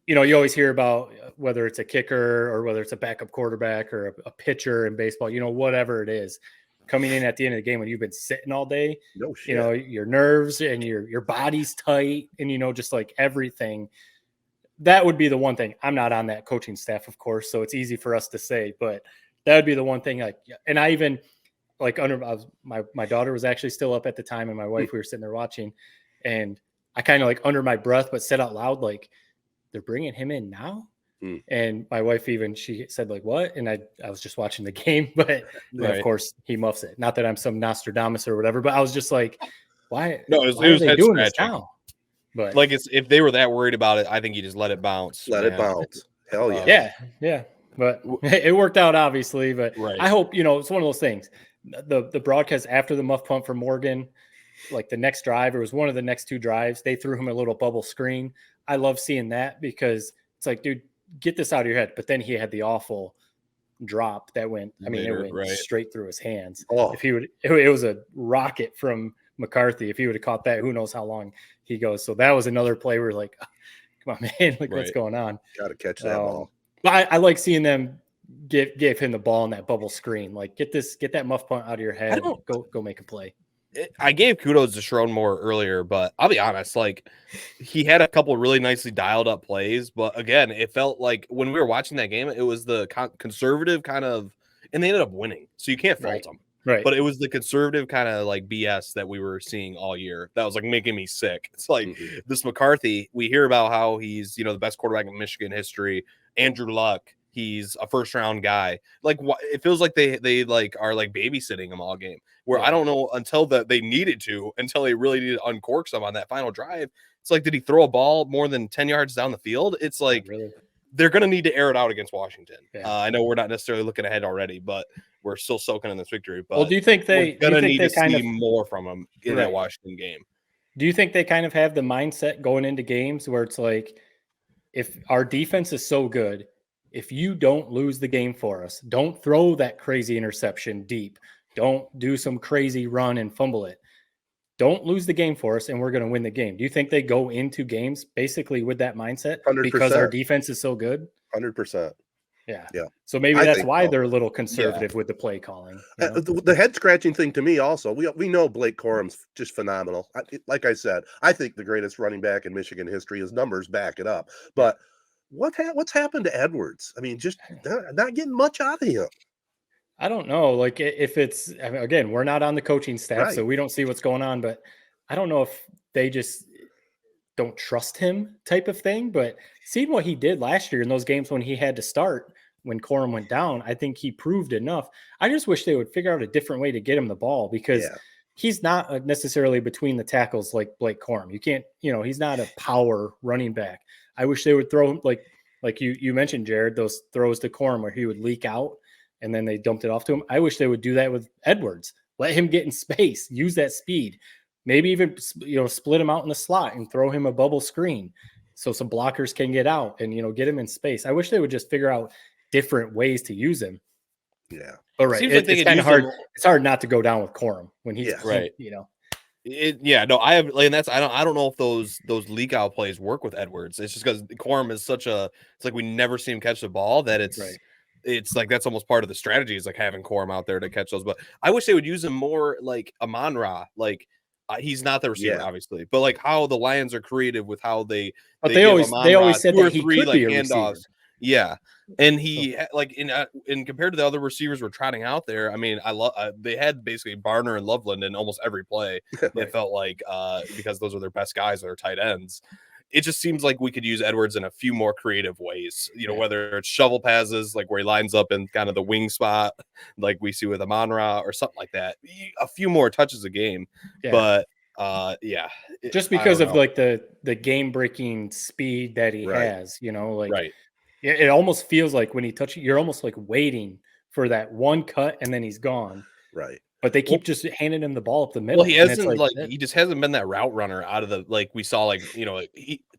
You always hear about whether it's a kicker or whether it's a backup quarterback or a pitcher in baseball, whatever it is, coming in at the end of the game when you've been sitting all day, your nerves and your body's tight and, just everything. That would be the one thing. I'm not on that coaching staff, of course, so it's easy for us to say, but that would be the one thing. And I even my daughter was actually still up at the time, and my wife, we were sitting there watching, and I kind of under my breath, but said out loud, they're bringing him in now. And my wife she said like, what? And I was just watching the game, but then of course he muffs it. Not that I'm some Nostradamus or whatever, but I was just like, why? No, why it are was they head doing this scratching. now? But Like if they were that worried about it, I think you just let it bounce. Let it bounce. Hell yeah. Yeah. But it worked out obviously. But Right. I hope, it's one of those things. The broadcast after the muff punt for Morgan, like the next drive, it was one of the next 2 drives, they threw him a little bubble screen. I love seeing that because it's like, dude, get this out of your head. But then he had the awful drop that went, it went straight through his hands. If he would, it was a rocket from McCarthy. If he would have caught that, who knows how long he goes. So that was another play where like, come on, man, like what's going on? Got to catch that ball. But I like seeing them give him the ball in that bubble screen. Like get that muff punt out of your head. Go make a play. I gave kudos to Sherrone Moore earlier, but I'll be honest, like he had a couple really nicely dialed up plays, but again, it felt like when we were watching that game, it was the conservative kind of, and they ended up winning, so you can't fault them. Right. But it was the conservative kind of like BS that we were seeing all year that was like making me sick. It's like this McCarthy, we hear about how he's, the best quarterback in Michigan history. Andrew Luck, he's a first round guy. Like it feels like they like are like babysitting him all game. Where I don't know until they needed to, until they really needed to uncork some on that final drive. It's like, did he throw a ball more than 10 yards down the field? It's like they're going to need to air it out against Washington. I know we're not necessarily looking ahead already, but we're still soaking in this victory. But do you think we're going to need to see more from them in that Washington game? Do you think they kind of have the mindset going into games where it's like, if our defense is so good, if you don't lose the game for us, don't throw that crazy interception deep, don't do some crazy run and fumble it, don't lose the game for us, and we're going to win the game. Do you think they go into games basically with that mindset 100%. Because our defense is so good? 100%. Yeah. So maybe that's why they're a little conservative with the play calling. The head scratching thing to me also, we know Blake Corum's just phenomenal. Like I said, I think the greatest running back in Michigan history. His numbers back it up. But what's happened to Edwards? I mean, just not getting much out of him. I don't know. Like if it's, again, we're not on the coaching staff, so we don't see what's going on, but I don't know if they just don't trust him type of thing, but seeing what he did last year in those games when he had to start, when Corum went down, I think he proved enough. I just wish they would figure out a different way to get him the ball because he's not necessarily between the tackles like Blake Corum. You can't, he's not a power running back. I wish they would throw him like you mentioned, Jared, those throws to Corum where he would leak out and then they dumped it off to him. I wish they would do that with Edwards. Let him get in space, use that speed, maybe even, split him out in the slot and throw him a bubble screen so some blockers can get out and, get him in space. I wish they would just figure out different ways to use him. Yeah. All right. It's kind of hard. It's hard not to go down with Corum when he's right. I have, and that's, I don't know if those leak out plays work with Edwards. It's just because Corum is it's like we never see him catch the ball that it's like that's almost part of the strategy is like having Corum out there to catch those. But I wish they would use him more like Amon-Ra. Like he's not the receiver, obviously, but like how the Lions are creative with how they always said that he could be a handoffs. receiver. Yeah. And he in compared to the other receivers we're trotting out there, I mean, they had basically Barner and Loveland in almost every play. It felt like because those are their best guys that are tight ends. It just seems like we could use Edwards in a few more creative ways, whether it's shovel passes, like where he lines up in kind of the wing spot, like we see with Amon-Ra or something like that. A few more touches a game, but just because of like the game breaking speed that he has, it almost feels like when he touches, you're almost like waiting for that one cut and then he's gone. Right. But they keep just handing him the ball up the middle. Well, he hasn't he just hasn't been that route runner out of the we saw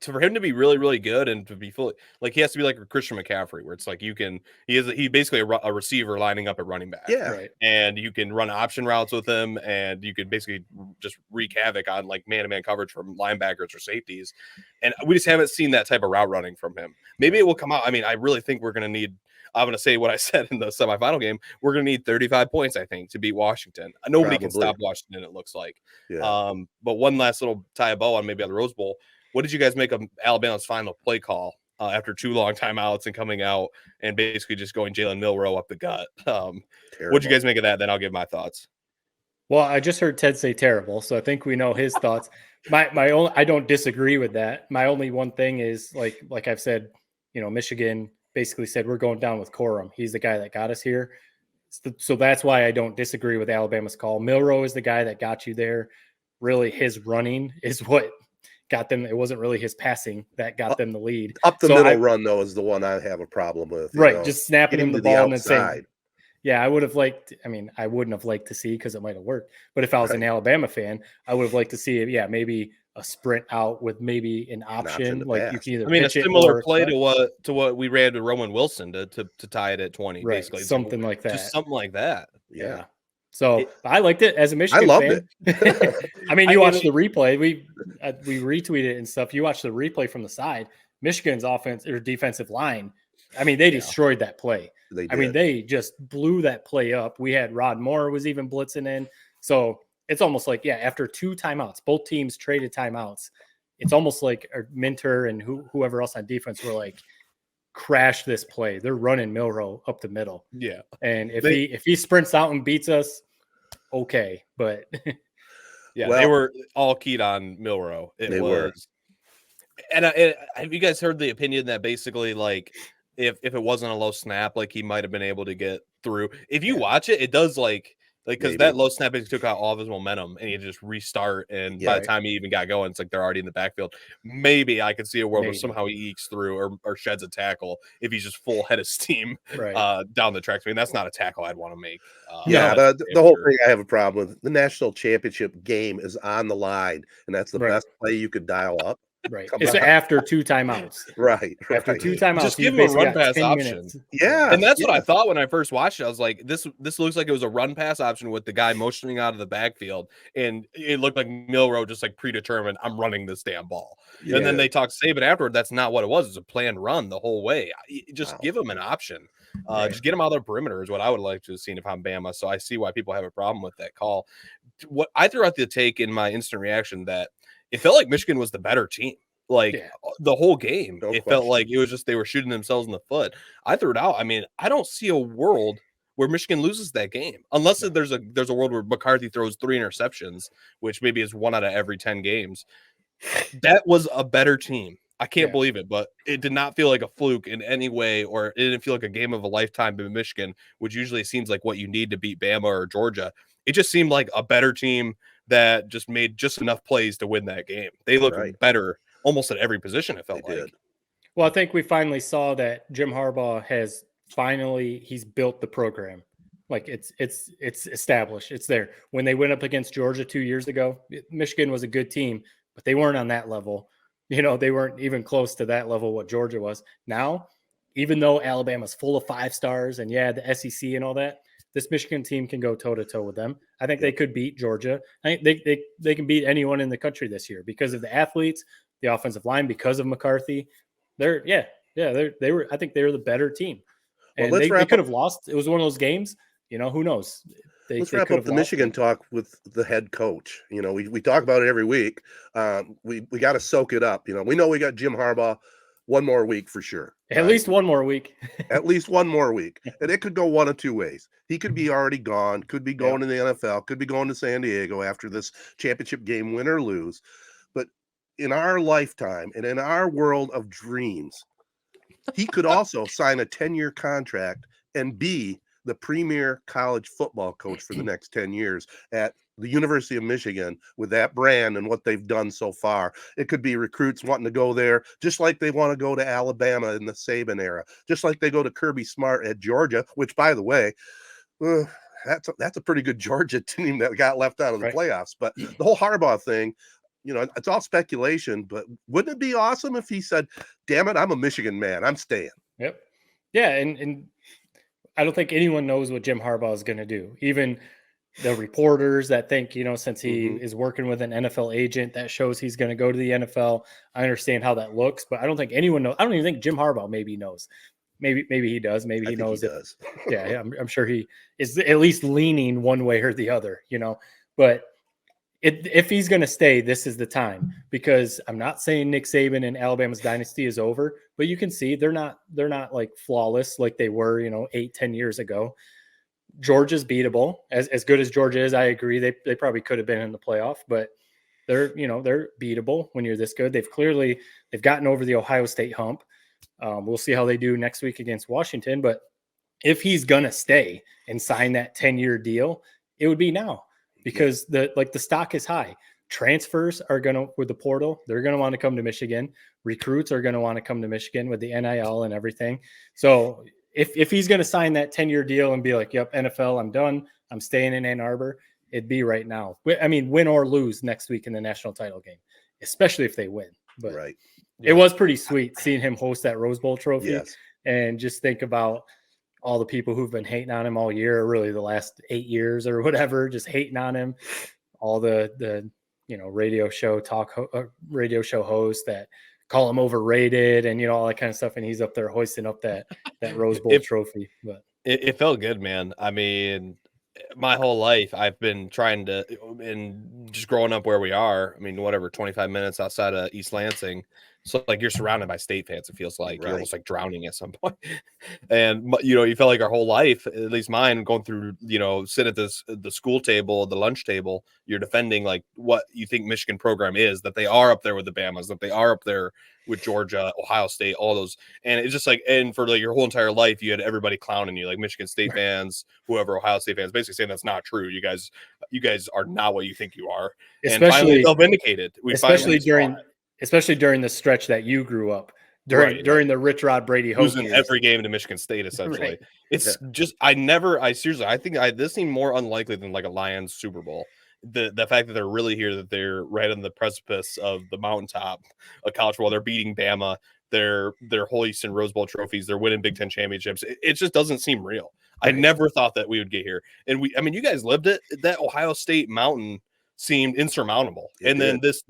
for him to be really, really good and to be fully he has to be like a Christian McCaffrey where it's like he's basically a receiver lining up at running back. Yeah. Right. And you can run option routes with him and you can basically just wreak havoc on like man-to-man coverage from linebackers or safeties. And we just haven't seen that type of route running from him. Maybe it will come out. I mean, I really think we're going to need I'm going to say what I said in the semifinal game. We're going to need 35 points, I think, to beat Washington. Nobody can stop Washington, it looks like. Yeah. But one last little tie a bow on maybe on the Rose Bowl. What did you guys make of Alabama's final play call after 2 long timeouts and coming out and basically just going Jalen Milroe up the gut? What did you guys make of that? Then I'll give my thoughts. Well, I just heard Ted say terrible, so I think we know his thoughts. I don't disagree with that. My only one thing is like I've said, Michigan basically said, we're going down with Corum. He's the guy that got us here. So that's why I don't disagree with Alabama's call. Milroe is the guy that got you there. Really, his running is what got them. It wasn't really his passing that got them the lead. Up the middle run, though, is the one I have a problem with. Right, just snapping him the ball and then saying, yeah, I wouldn't have liked to see, because it might have worked. But if I was an Alabama fan, I would have liked to see it. Maybe a sprint out with maybe an option. Like you can either a similar play to what we ran to Roman Wilson to tie it at 20, right, basically. Something like that. Just something like that. Yeah. So I liked it as a Michigan fan. It. I mean, you watched the replay. We retweeted it and stuff. You watched the replay from the side. Michigan's offense or defensive line, I mean, they destroyed that play. They just blew that play up. We had Rod Moore was even blitzing in. So it's almost like, after 2 timeouts, both teams traded timeouts. It's almost like Minter and whoever else on defense were like, crash this play. They're running Milroe up the middle. Yeah. And if he sprints out and beats us, okay. But they were all keyed on Milroe. They were. And have you guys heard the opinion that basically, like, if it wasn't a low snap, like, he might have been able to get through? If you watch it, it does like because that low snap took out all of his momentum and he just restart. And by the time he even got going, it's like they're already in the backfield. Maybe I could see a world where somehow he ekes through or sheds a tackle if he's just full head of steam down the tracks. I mean, that's not a tackle I'd want to make. But the whole thing I have a problem with, the national championship game is on the line, and that's the best play you could dial up. Right. It's after 2 timeouts. Right. After 2 timeouts. Just give him a run pass option. Yeah. And that's what I thought when I first watched it. I was like, this looks like it was a run pass option with the guy motioning out of the backfield. And it looked like Milroe just like predetermined, I'm running this damn ball. Yeah. And then they talked Saban afterward. That's not what it was. It was a planned run the whole way. Just give him an option. Just get him out of the perimeter is what I would like to have seen if I'm Bama. So I see why people have a problem with that call. What I threw out the take in my instant reaction that it felt like Michigan was the better team. The whole game, felt like it was just they were shooting themselves in the foot. I threw it out. I mean, I don't see a world where Michigan loses that game unless there's a world where McCarthy throws 3 interceptions, which maybe is 1 out of every 10 games. That was a better team. I can't believe it, but it did not feel like a fluke in any way, or it didn't feel like a game of a lifetime in Michigan, which usually seems like what you need to beat Bama or Georgia. It just seemed like a better team that just made just enough plays to win that game. They looked better almost at every position, it felt like. Well, I think we finally saw that Jim Harbaugh he's built the program. Like it's established. It's there. When they went up against Georgia 2 years ago, Michigan was a good team, but they weren't on that level. They weren't even close to that level what Georgia was. Now, even though Alabama's full of 5 stars and the SEC and all that, this Michigan team can go toe-to-toe with them. I think they could beat Georgia. I think they can beat anyone in the country this year because of the athletes, the offensive line, because of McCarthy. They were. I think they were the better team, and they could have lost. It was one of those games. Who knows? Let's wrap up the Michigan talk with the head coach. We talk about it every week. We got to soak it up. We know we got Jim Harbaugh one more week for sure. At least one more week. At least one more week. And it could go one of 2 ways. He could be already gone, could be going to the NFL, could be going to San Diego after this championship game, win or lose. But in our lifetime and in our world of dreams, he could also sign a 10-year contract and be the premier college football coach for the next 10 years at the University of Michigan with that brand and what they've done so far. It could be recruits wanting to go there, just like they want to go to Alabama in the Saban era, just like they go to Kirby Smart at Georgia, which, by the way, that's a pretty good Georgia team that got left out of the playoffs. But the whole Harbaugh thing, it's all speculation, but wouldn't it be awesome if he said, damn it, I'm a Michigan man, I'm staying? Yep. Yeah, and I don't think anyone knows what Jim Harbaugh is going to do. Even the reporters that think, since he is working with an NFL agent, that shows he's going to go to the NFL. I understand how that looks, but I don't think anyone knows. I don't even think Jim Harbaugh maybe knows. Maybe he does. Maybe he knows. He does. I'm sure he is at least leaning one way or the other, But if he's going to stay, this is the time, because I'm not saying Nick Saban and Alabama's dynasty is over, but you can see they're not like flawless like they were, 8-10 years ago. Georgia's beatable. As good as Georgia is, I agree. They probably could have been in the playoff, but they're beatable when you're this good. They've gotten over the Ohio State hump. We'll see how they do next week against Washington. But if he's gonna stay and sign that 10-year deal, it would be now, because the stock is high. Transfers are gonna, with the portal, they're gonna want to come to Michigan. Recruits are gonna want to come to Michigan with the NIL and everything. So if he's gonna sign that 10-year deal and be like, "Yep, NFL, I'm done. I'm staying in Ann Arbor," it'd be right now. I mean, win or lose next week in the national title game, especially if they win. But it was pretty sweet seeing him host that Rose Bowl trophy, and just think about all the people who've been hating on him all year, really the last 8 years or whatever, just hating on him. All the radio show hosts that call him overrated and all that kind of stuff, and he's up there hoisting up that Rose Bowl trophy. But it felt good, man. I mean, my whole life I've been trying to, and just growing up where we are, I mean, whatever, 25 minutes outside of East Lansing. So like you're surrounded by state fans. It feels like you're almost like drowning at some point. And you felt like our whole life, at least mine, going through, sit at the school table, the lunch table, you're defending like what you think Michigan program is, that they are up there with the Bamas, that they are up there with Georgia, Ohio State, all those. And it's just like, and for like your whole entire life, you had everybody clowning you, like Michigan State fans, whoever, Ohio State fans, basically saying that's not true. You guys are not what you think you are. And finally felt vindicated. Especially during the stretch that you grew up during the Rich Rod Brady losing every game to Michigan State, essentially. Right. It's just I think this seemed more unlikely than like a Lions Super Bowl. The fact that they're really here, that they're right on the precipice of the mountaintop of college football, they're beating Bama, they're hoisting Rose Bowl trophies, they're winning Big Ten championships. It just doesn't seem real. Right. I never thought that we would get here, and you guys lived it. That Ohio State mountain seemed insurmountable. Then this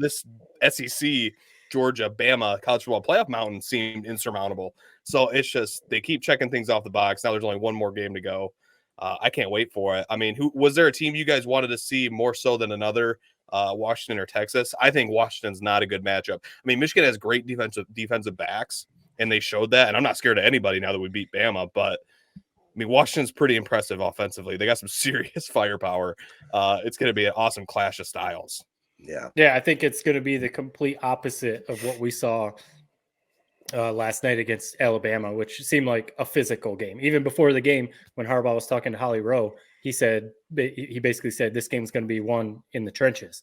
SEC, Georgia, Bama college football playoff mountain seemed insurmountable. So it's just they keep checking things off the box. Now there's only one more game to go. I can't wait for it. I mean, was there a team you guys wanted to see more so than another, Washington or Texas? I think Washington's not a good matchup. I mean, Michigan has great defensive backs, and they showed that. And I'm not scared of anybody now that we beat Bama, but I mean, Washington's pretty impressive offensively. They got some serious firepower. It's going to be an awesome clash of styles. Yeah, I think it's going to be the complete opposite of what we saw last night against Alabama, which seemed like a physical game. Even before the game, when Harbaugh was talking to Holly Rowe, he basically said this game's going to be won in the trenches.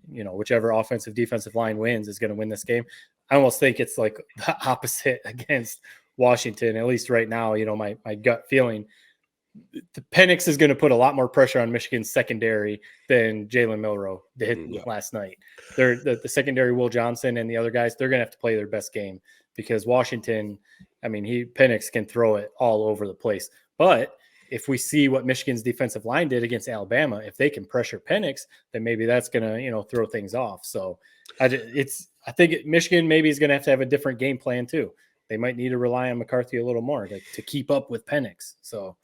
Whichever offensive defensive line wins is going to win this game. I almost think it's like the opposite against Washington, at least right now. My gut feeling, the Penix is going to put a lot more pressure on Michigan's secondary than Jalen Milroe did last night. The secondary, Will Johnson and the other guys, they're going to have to play their best game, because Washington, Penix can throw it all over the place. But if we see what Michigan's defensive line did against Alabama, if they can pressure Penix, then maybe that's going to, throw things off. So I think Michigan maybe is going to have a different game plan too. They might need to rely on McCarthy a little more to keep up with Penix. So,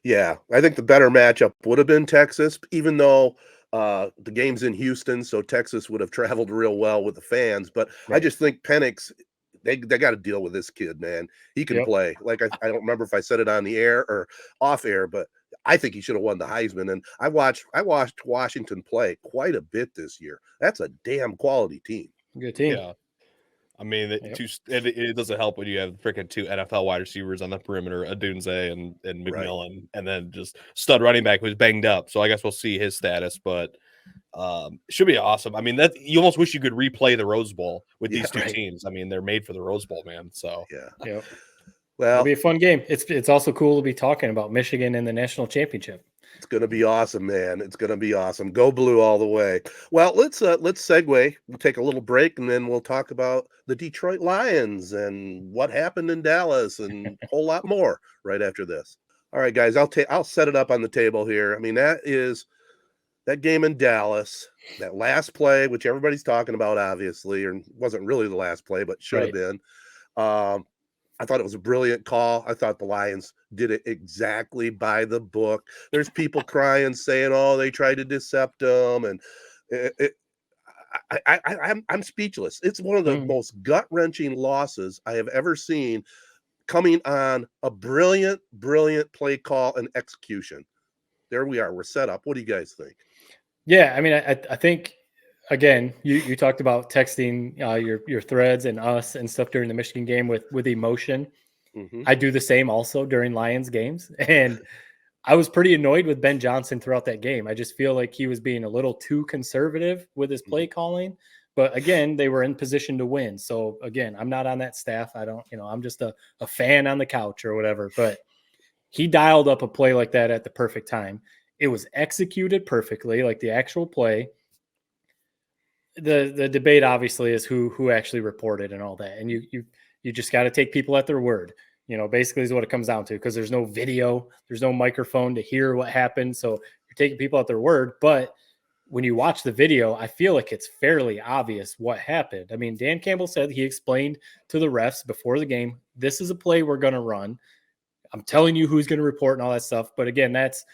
yeah, I think the better matchup would have been Texas, even though the game's in Houston, so Texas would have traveled real well with the fans. But right. I just think Penix, they got to deal with this kid, man. He can play. Like I don't remember if I said it on the air or off air, but I think he should have won the Heisman. And I watched Washington play quite a bit this year. That's a damn quality team. Good team. Yeah. I mean, it doesn't help when you have freaking two NFL wide receivers on the perimeter, Adunze and McMillan, right. And then just stud running back who's banged up. So I guess we'll see his status, but should be awesome. I mean, that you almost wish you could replay the Rose Bowl with these two teams. I mean, they're made for the Rose Bowl, man. So well, it'll be a fun game. It's also cool to be talking about Michigan in the national championship. It's going to be awesome, man. It's going to be awesome. Go Blue all the way. Well, let's segue. We'll take a little break, and then we'll talk about the Detroit Lions and what happened in Dallas and a whole lot more right after this. All right, guys, I'll set it up on the table here. I mean, that game in Dallas, that last play, which everybody's talking about, obviously, or wasn't really the last play, but should have been. I thought it was a brilliant call. I thought the Lions did it exactly by the book. There's people crying, saying, "Oh, they tried to decept them," and I'm speechless. It's one of the most gut-wrenching losses I have ever seen, coming on a brilliant play call and execution. There we are. We're set up. What do you guys think? Yeah, I mean, I think again, you talked about texting your threads and us and stuff during the Michigan game with emotion. Mhm. I do the same also during Lions games, and I was pretty annoyed with Ben Johnson throughout that game. I just feel like he was being a little too conservative with his play calling. But again, they were in position to win. So again, I'm not on that staff. I don't, I'm just a fan on the couch or whatever. But he dialed up a play like that at the perfect time. It was executed perfectly, like the actual play. The debate obviously is who actually reported and all that. And you just got to take people at their word. Basically is what it comes down to, because there's no video, there's no microphone to hear what happened. So you're taking people at their word. But when you watch the video, I feel like it's fairly obvious what happened. I mean, Dan Campbell said he explained to the refs before the game, this is a play we're going to run. I'm telling you who's going to report and all that stuff. But again, that's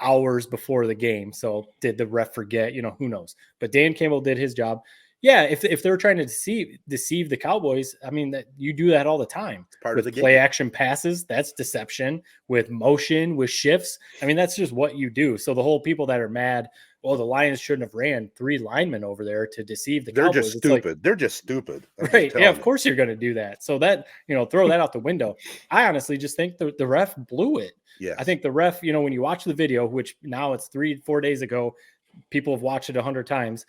hours before the game. So did the ref forget? Who knows? But Dan Campbell did his job. Yeah, if they're trying to deceive the Cowboys, I mean, that you do that all the time. It's part with of the play game. action passes, that's deception. With motion, with shifts, I mean, that's just what you do. So the whole people that are mad, well, the Lions shouldn't have ran 3 linemen over there to deceive the They're Cowboys. just stupid. They're just stupid. Right. Yeah, of course you're going to do that. So that, throw that out the window. I honestly just think the ref blew it. Yes. I think the ref, when you watch the video, which now it's 3-4 days ago, people have watched it 100 times.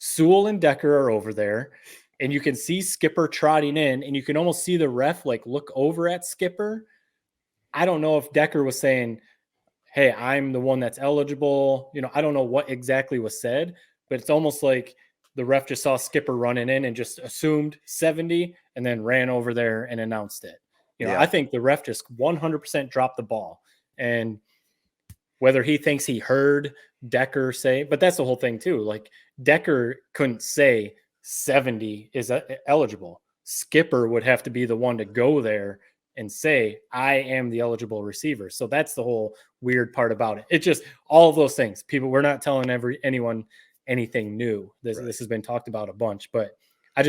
Sewell and Decker are over there, and you can see Skipper trotting in, and you can almost see the ref look over at Skipper. I don't know if Decker was saying, hey, I'm the one that's eligible. I don't know what exactly was said, but it's almost like the ref just saw Skipper running in and just assumed 70 and then ran over there and announced it. I think the ref just 100% dropped the ball. And whether he thinks he heard Decker say, but that's the whole thing too. Like, Decker couldn't say 70 is eligible. Skipper would have to be the one to go there and say, I am the eligible receiver. So that's the whole weird part about it. It's just all of those things. People, we're not telling anyone anything new. This has been talked about a bunch, but I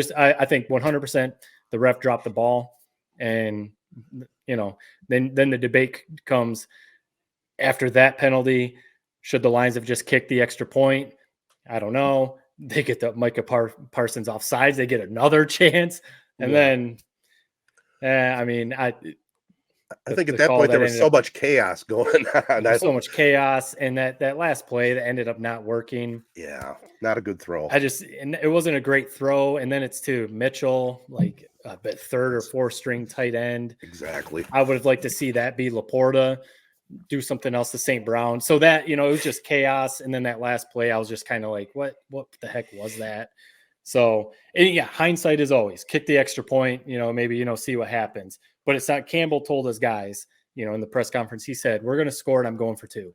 think 100% the ref dropped the ball. And, then the debate comes after that penalty. Should the Lions have just kicked the extra point? I don't know. They get the Micah Parsons offsides. They get another chance. And then, I mean, I think at that point there was so much chaos going on. There's so much chaos, and that last play that ended up not working. Yeah, not a good throw. And it wasn't a great throw. And then it's to Mitchell, like a bit 3rd or 4th string tight end. Exactly. I would have liked to see that be Laporta, do something else to St. Brown. So that, it was just chaos. And then that last play, I was just kind of like, what the heck was that? So, and yeah, hindsight is always kick the extra point, maybe, see what happens. But it's not. Campbell told his guys, in the press conference, he said, we're going to score and I'm going for 2.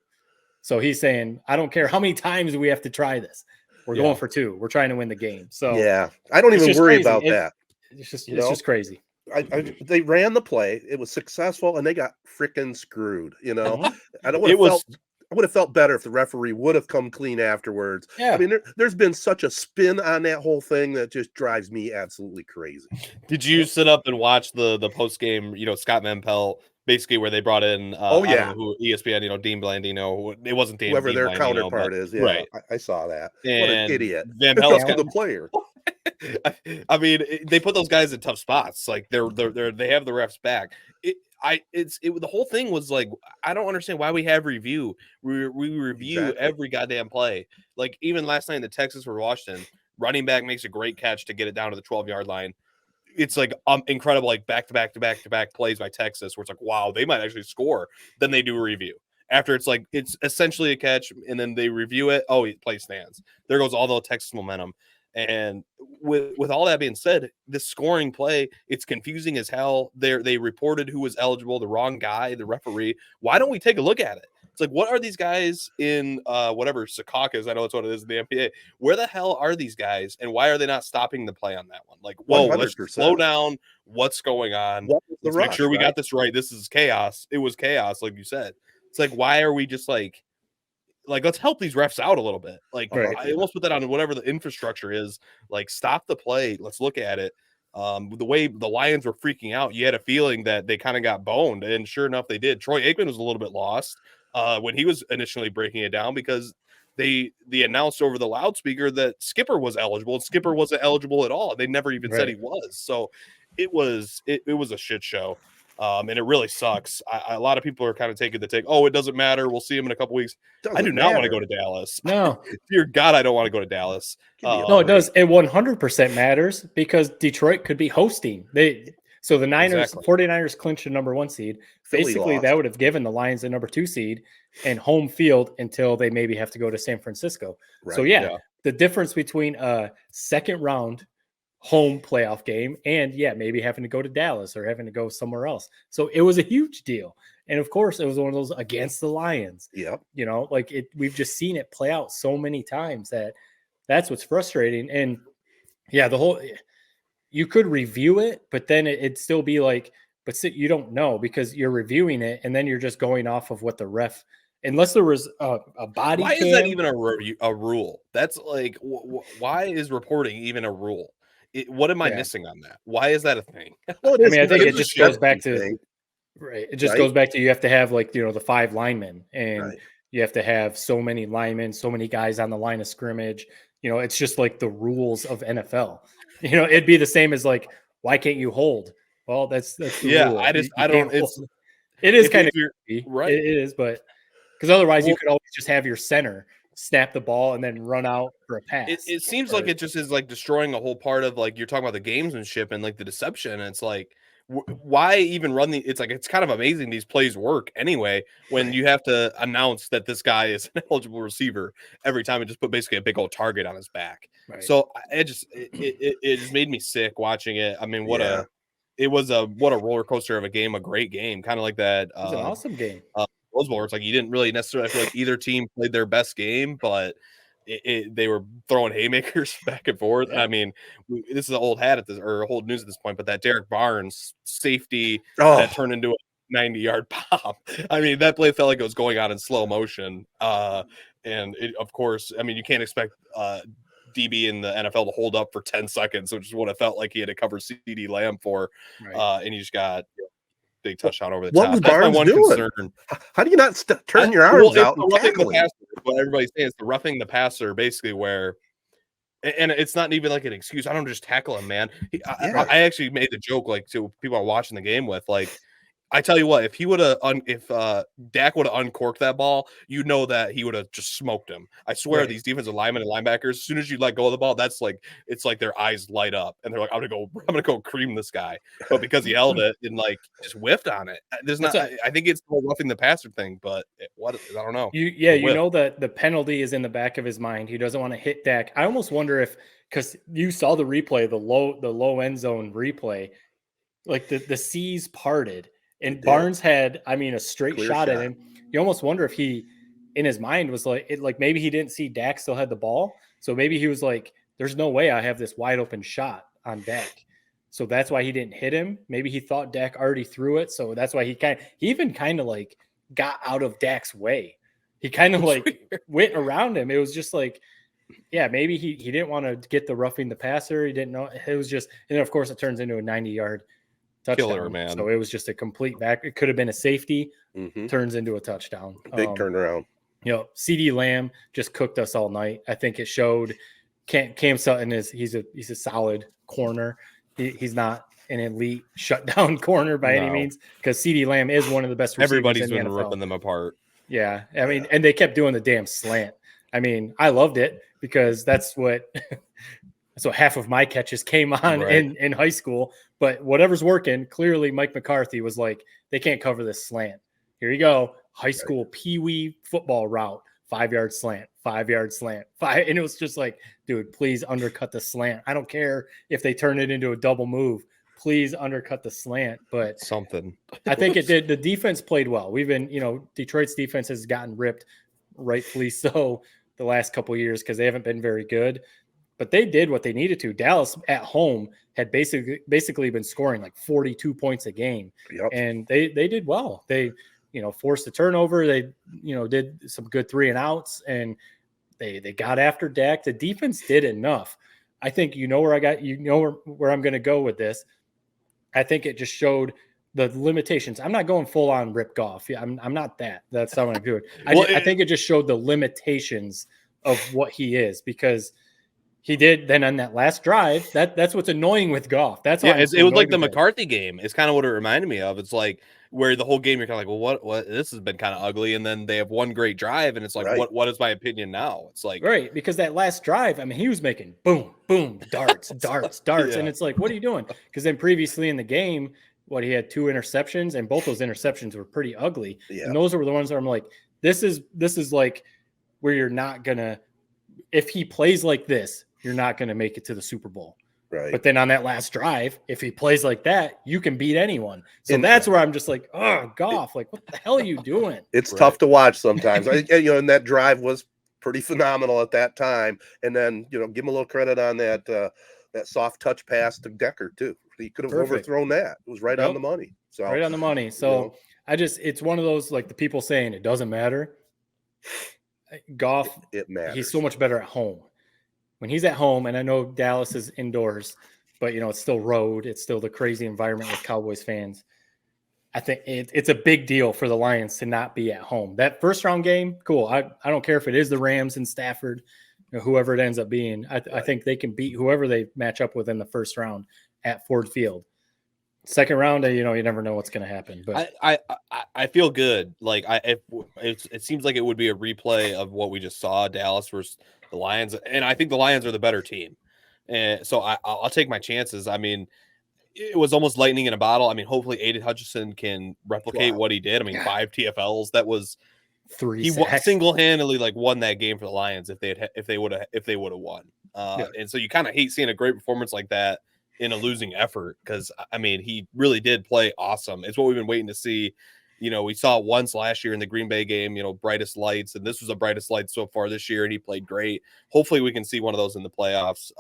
So he's saying, I don't care how many times we have to try this. We're going for 2. We're trying to win the game. So yeah, I don't even worry about that. It's just crazy. They ran the play. It was successful, and they got freaking screwed. I don't. I would have felt better if the referee would have come clean afterwards. Yeah. I mean, there's been such a spin on that whole thing that just drives me absolutely crazy. Did you sit up and watch the post game? Scott Mempel, basically where they brought in I don't know who, ESPN, Dean Blandino. It wasn't Dean, whoever Dean their Blandino, counterpart is. Yeah, right. I saw that. And what an idiot! Van Pelt's the player. I mean, they put those guys in tough spots. Like they have the refs back. The whole thing was like, I don't understand why we have review. We review every goddamn play. Like even last night in the Texas for Washington, running back makes a great catch to get it down to the 12-yard line. It's like incredible, like back to back plays by Texas, where it's like, wow, they might actually score. Then they do a review. After it's essentially a catch, and then they review it. Oh, play stands. There goes all the Texas momentum. And with all that being said, this scoring play, it's confusing as hell. They reported who was eligible, the wrong guy, the referee. Why don't we take a look at it? It's like, what are these guys in whatever Secaucus? I know it's what it is in the NBA. Where the hell are these guys, and why are they not stopping the play on that one? Like, whoa, 100%. Let's slow down. What's going on? Let's make sure we got this right. This is chaos. It was chaos, like you said. It's like, why are we just like let's help these refs out a little bit. Like, I almost put that on whatever the infrastructure is. Like, stop the play. Let's look at it. The way the Lions were freaking out, you had a feeling that they kind of got boned, and sure enough, they did. Troy Aikman was a little bit lost when he was initially breaking it down, because they announced over the loudspeaker that Skipper was eligible, and Skipper wasn't eligible at all. They never even said he was. So it was a shit show. And it really sucks. A lot of people are kind of taking the take. Oh, it doesn't matter. We'll see him in a couple weeks. I do not want to go to Dallas. No, dear God, I don't want to go to Dallas. No, it does. It 100% matters because Detroit could be hosting. So the Niners, 49ers clinched the number 1 seed. Basically, that would have given the Lions the number 2 seed and home field until they maybe have to go to San Francisco. Right. So the difference between a second round home playoff game and maybe having to go to Dallas or having to go somewhere else. So it was a huge deal. And of course it was one of those against the Lions. Yep. You know, like we've just seen it play out so many times that's what's frustrating. And you could review it, but then it'd still be like, but you don't know because you're reviewing it and then you're just going off of what the ref, unless there was a body. Why is that even a rule? That's like, why is reporting even a rule? What am I missing on that? Why is that a thing? Well, I mean, I think it just goes back to right. It just goes back to you have to have like the 5 linemen, and you have to have so many linemen, so many guys on the line of scrimmage. It's just like the rules of NFL. It'd be the same as like, why can't you hold? Well, that's the rule. It is kind of right. It is, but because otherwise you could always just have your center snap the ball and then run out for a pass. It seems like it just is like destroying a whole part of like, you're talking about the gamesmanship and like the deception. And it's like, why even run it's like, it's kind of amazing these plays work anyway, when you have to announce that this guy is an eligible receiver every time and just put basically a big old target on his back. Right. So it just made me sick watching it. I mean, what a roller coaster of a game, a great game. Kind of like that. It was an awesome game. Rose Bowl, it's like you didn't really necessarily feel like either team played their best game, but they were throwing haymakers back and forth. Yeah. I mean, this is an old hat old news at this point, but that Derek Barnes safety that turned into a 90-yard pop. I mean, that play felt like it was going on in slow motion. And of course, I mean, you can't expect DB in the NFL to hold up for 10 seconds, which is what it felt like he had to cover CD Lamb for. Right. And he just got big touchdown over the top. What was Barnes doing? Concern. How do you not turn your arms out and tackle him? What everybody's saying is the roughing the passer, basically where, and it's not even like an excuse. I don't just tackle him, man. I actually made the joke like to people I'm watching the game with, like, I tell you what, if he would have, if Dak would have uncorked that ball, you know that he would have just smoked him. I swear, these defensive linemen and linebackers, as soon as you let go of the ball, that's like, it's like their eyes light up and they're like, I'm gonna go cream this guy. But because he held it and like just whiffed on it, there's not. I think it's the whole roughing the passer thing, but I don't know. You know that the penalty is in the back of his mind. He doesn't want to hit Dak. I almost wonder if, because you saw the replay, the low end zone replay, like the C's parted. And Barnes had, I mean, a straight shot at him. You almost wonder if he, in his mind, was like, maybe he didn't see Dak still had the ball. So maybe he was like, there's no way I have this wide open shot on Dak. So that's why he didn't hit him. Maybe he thought Dak already threw it. So that's why he even kind of like got out of Dak's way. He kind of like went around him. It was just like, maybe he didn't want to get the roughing the passer. He didn't know. It was just, and then of course it turns into a 90-yard touchdown. Killer, man. So it was just a complete back. It could have been a safety, turns into a touchdown. Big turnaround. CD Lamb just cooked us all night. I think it showed. Cam Sutton he's a solid corner. He's not an elite shutdown corner by any means, because CD Lamb is one of the best receivers. Everybody's in the been NFL. ripping them apart. Yeah, I mean, and they kept doing the damn slant. I mean, I loved it because that's what half of my catches came on in high school. But whatever's working, clearly Mike McCarthy was like, they can't cover this slant. Here you go, high school peewee football route, 5-yard slant, 5-yard slant, 5. And it was just like, dude, please undercut the slant. I don't care if they turn it into a double move. Please undercut the slant. But something. I think it did. The defense played well. We've been, Detroit's defense has gotten ripped, rightfully so, the last couple of years because they haven't been very good. But they did what they needed to. Dallas at home had basically been scoring like 42 points a game. Yep. And they did well. They, forced a turnover. They, did some good 3 and outs, and they got after Dak. The defense did enough. I think where I'm going to go with this. I think it just showed the limitations. I'm not going full on Rip Goff. Yeah, I'm not that. That's not what I'm doing. I think it just showed the limitations of what he is, because he did then on that last drive. That's what's annoying with Goff. That's why Yeah, I'm so it was annoyed like the with him. McCarthy game. It's kind of what it reminded me of. It's like where the whole game you're kind of like, well, what? This has been kind of ugly, and then they have one great drive, and it's like, Right. what is my opinion now? It's like, Right, because that last drive, I mean, he was making boom, boom, darts, darts, darts, and Yeah. it's like, what are you doing? Because then previously in the game, what, he had 2 interceptions, and both those interceptions were pretty ugly, Yeah. and those were the ones where I'm like, this is like where you're not gonna, if he plays like this, you're not gonna make it to the Super Bowl. Right. But then on that last drive, if he plays like that, you can beat anyone. So And- that's where I'm just like, oh, Goff, like, what the hell are you doing? It's Right. tough to watch sometimes. And that drive was pretty phenomenal at that time. And then, give him a little credit on that soft touch pass to Decker too. He could have Perfect. overthrown that. It was right on the money. So Right on the money. So it's one of those, like, the people saying it doesn't matter. Goff, it matters. he's so much better at home. When he's at home, and I know Dallas is indoors, but it's still road. It's still the crazy environment with Cowboys fans. I think it's a big deal for the Lions to not be at home. That first round game, cool. I don't care if it is the Rams and Stafford, whoever it ends up being. I think they can beat whoever they match up with in the first round at Ford Field. Second round, you never know what's going to happen. But I feel good. Like it seems like it would be a replay of what we just saw, Dallas versus the Lions, and I think the Lions are the better team. And so I'll take my chances. I mean, it was almost lightning in a bottle. I mean, hopefully Aiden Hutchinson can replicate what he did. I mean, 5 TFLs. That was 3 he sacks. Single-handedly won that game for the Lions if they would have won. And so you kind of hate seeing a great performance like that in a losing effort, because I mean, he really did play awesome. It's what we've been waiting to see. We saw it once last year in the Green Bay game, brightest lights, and this was the brightest light so far this year, and he played great. Hopefully we can see one of those in the playoffs.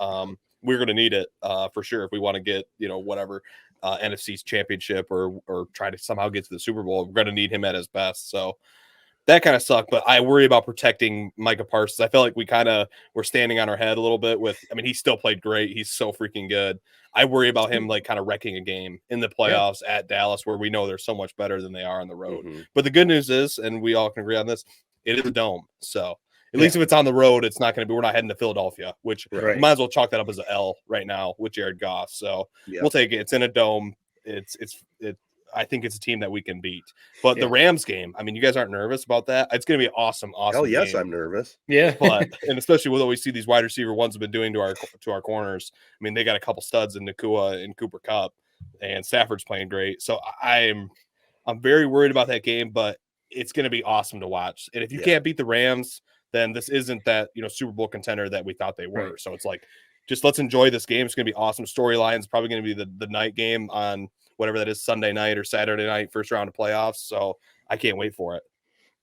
We're going to need it for sure if we want to get, whatever NFC's championship or try to somehow get to the Super Bowl. We're going to need him at his best. So that kind of sucked, but I worry about protecting Micah Parsons. I felt like we kind of were standing on our head a little bit he still played great. He's so freaking good. I worry about him kind of wrecking a game in the playoffs at Dallas, where we know they're so much better than they are on the road. Mm-hmm. But the good news is, and we all can agree on this, it is a dome. So at least if it's on the road, it's not going to be, we're not heading to Philadelphia, which we might as well chalk that up as an L right now with Jared Goff. So we'll take it. It's in a dome. I think it's a team that we can beat. But the Rams game, I mean, you guys aren't nervous about that? It's going to be awesome. Oh, yes, game. I'm nervous. Yeah. And especially with what we see these wide receiver ones have been doing to our corners. I mean, they got a couple studs in Nakua and Cooper Kupp, and Stafford's playing great. So I'm very worried about that game, but it's going to be awesome to watch. And if you can't beat the Rams, then this isn't that, Super Bowl contender that we thought they were. Right. So it's like, just let's enjoy this game. It's going to be awesome. Storyline is probably going to be the night game on whatever that is, Sunday night or Saturday night, first round of playoffs. So I can't wait for it.